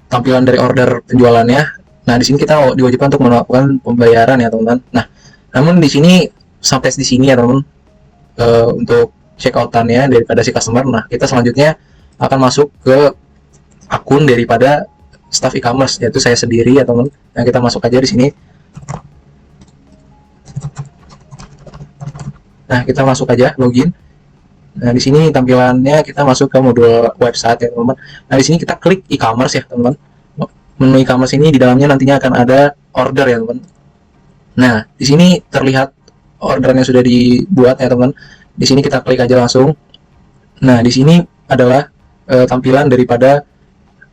tampilan dari order penjualannya. Nah, di sini kita diwajibkan untuk melakukan pembayaran ya teman-teman. Nah, namun di sini sampai di sini ya teman-teman untuk checkoutannya daripada si customer. Nah, kita selanjutnya akan masuk ke akun daripada staff e-commerce yaitu saya sendiri ya teman. Nah, kita masuk aja di sini. Nah, kita masuk aja login. Nah, di sini tampilannya kita masuk ke modul website ya teman-teman. Nah, di sini kita klik e-commerce ya teman-teman. Menu e-commerce ini di dalamnya nantinya akan ada order ya teman. Nah, di sini terlihat ordernya sudah dibuat ya teman. Di sini kita klik aja langsung. Nah, di sini adalah tampilan daripada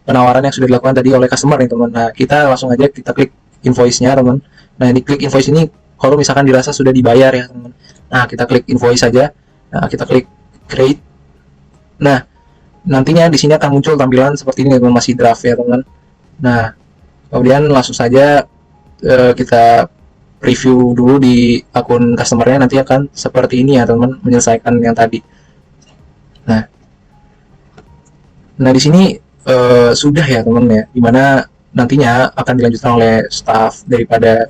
penawaran yang sudah dilakukan tadi oleh customer nih teman. Nah, kita langsung aja kita klik invoice-nya teman. Nah, ini klik invoice ini kalau misalkan dirasa sudah dibayar ya teman. Nah, kita klik invoice saja. Nah, kita klik create. Nah, nantinya di sini akan muncul tampilan seperti ini teman, masih draft ya teman. Nah, kemudian langsung saja kita review dulu di akun customernya, nanti akan seperti ini ya teman, menyelesaikan yang tadi. Nah di sini sudah ya teman ya, dimana nantinya akan dilanjutkan oleh staff daripada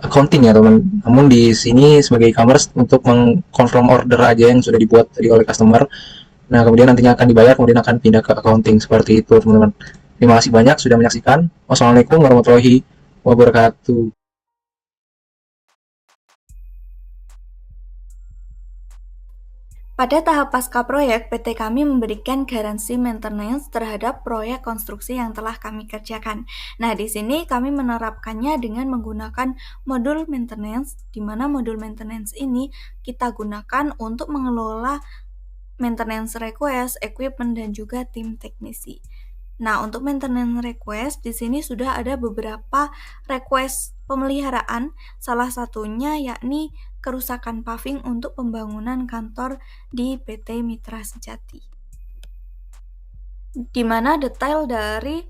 accounting ya teman. Namun di sini sebagai e-commerce untuk mengkonfirm order aja yang sudah dibuat tadi oleh customer. Nah, kemudian nantinya akan dibayar, kemudian akan pindah ke accounting seperti itu teman-teman. Terima kasih banyak sudah menyaksikan. Wassalamualaikum warahmatullahi wabarakatuh. Pada tahap pasca proyek, PT kami memberikan garansi maintenance terhadap proyek konstruksi yang telah kami kerjakan. Nah, di sini kami menerapkannya dengan menggunakan modul maintenance, di mana modul maintenance ini kita gunakan untuk mengelola maintenance request, equipment, dan juga tim teknisi. Nah, untuk maintenance request, di sini sudah ada beberapa request pemeliharaan, salah satunya yakni kerusakan paving untuk pembangunan kantor di PT Mitra Sejati. Di mana detail dari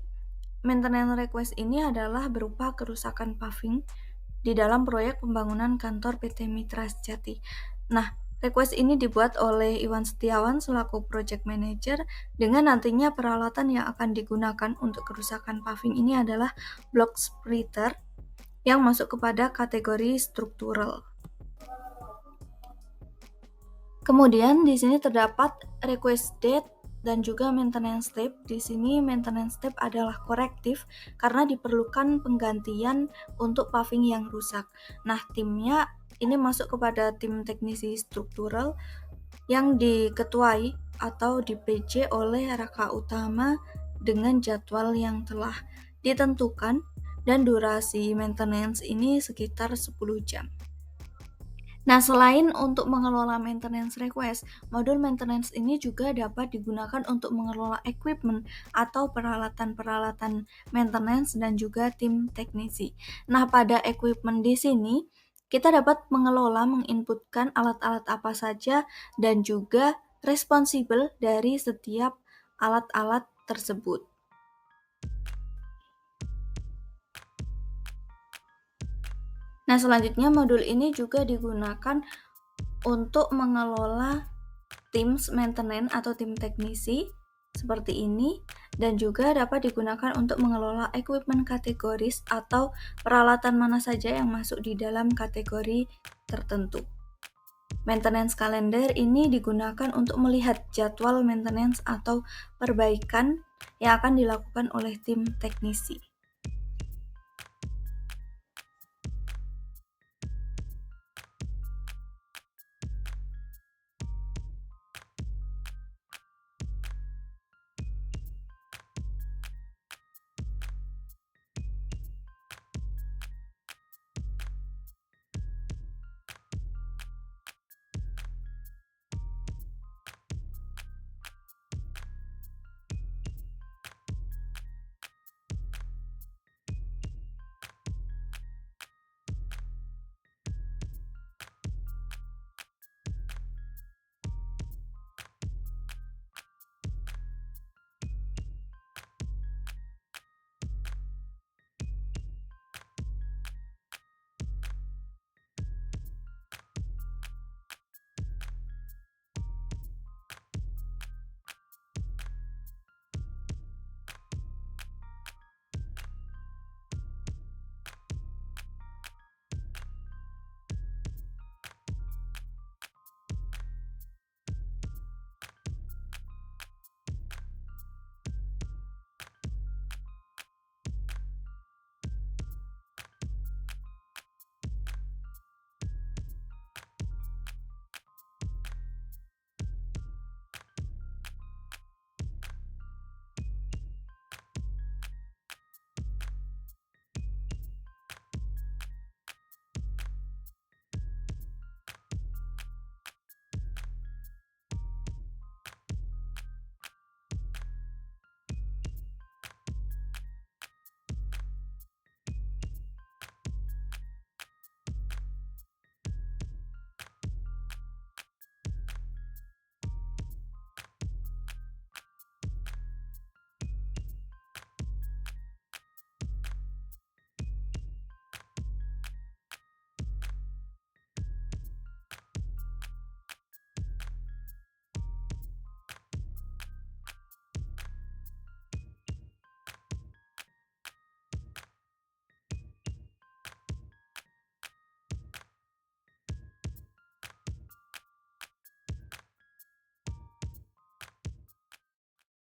maintenance request ini adalah berupa kerusakan paving di dalam proyek pembangunan kantor PT Mitra Sejati. Nah, request ini dibuat oleh Iwan Setiawan selaku Project Manager, dengan nantinya peralatan yang akan digunakan untuk kerusakan paving ini adalah block splitter yang masuk kepada kategori struktural. Kemudian di sini terdapat request date dan juga maintenance step. Di sini maintenance step adalah korektif karena diperlukan penggantian untuk paving yang rusak. Nah, timnya ini masuk kepada tim teknisi struktural yang diketuai atau di-PJ oleh Raka Utama dengan jadwal yang telah ditentukan, dan durasi maintenance ini sekitar 10 jam. Nah, selain untuk mengelola maintenance request, modul maintenance ini juga dapat digunakan untuk mengelola equipment atau peralatan-peralatan maintenance dan juga tim teknisi. Nah, pada equipment di sini, kita dapat menginputkan alat-alat apa saja dan juga responsibel dari setiap alat-alat tersebut. Nah, selanjutnya modul ini juga digunakan untuk mengelola tim maintenance atau tim teknisi seperti ini, dan juga dapat digunakan untuk mengelola equipment kategoris atau peralatan mana saja yang masuk di dalam kategori tertentu. Maintenance calendar ini digunakan untuk melihat jadwal maintenance atau perbaikan yang akan dilakukan oleh tim teknisi.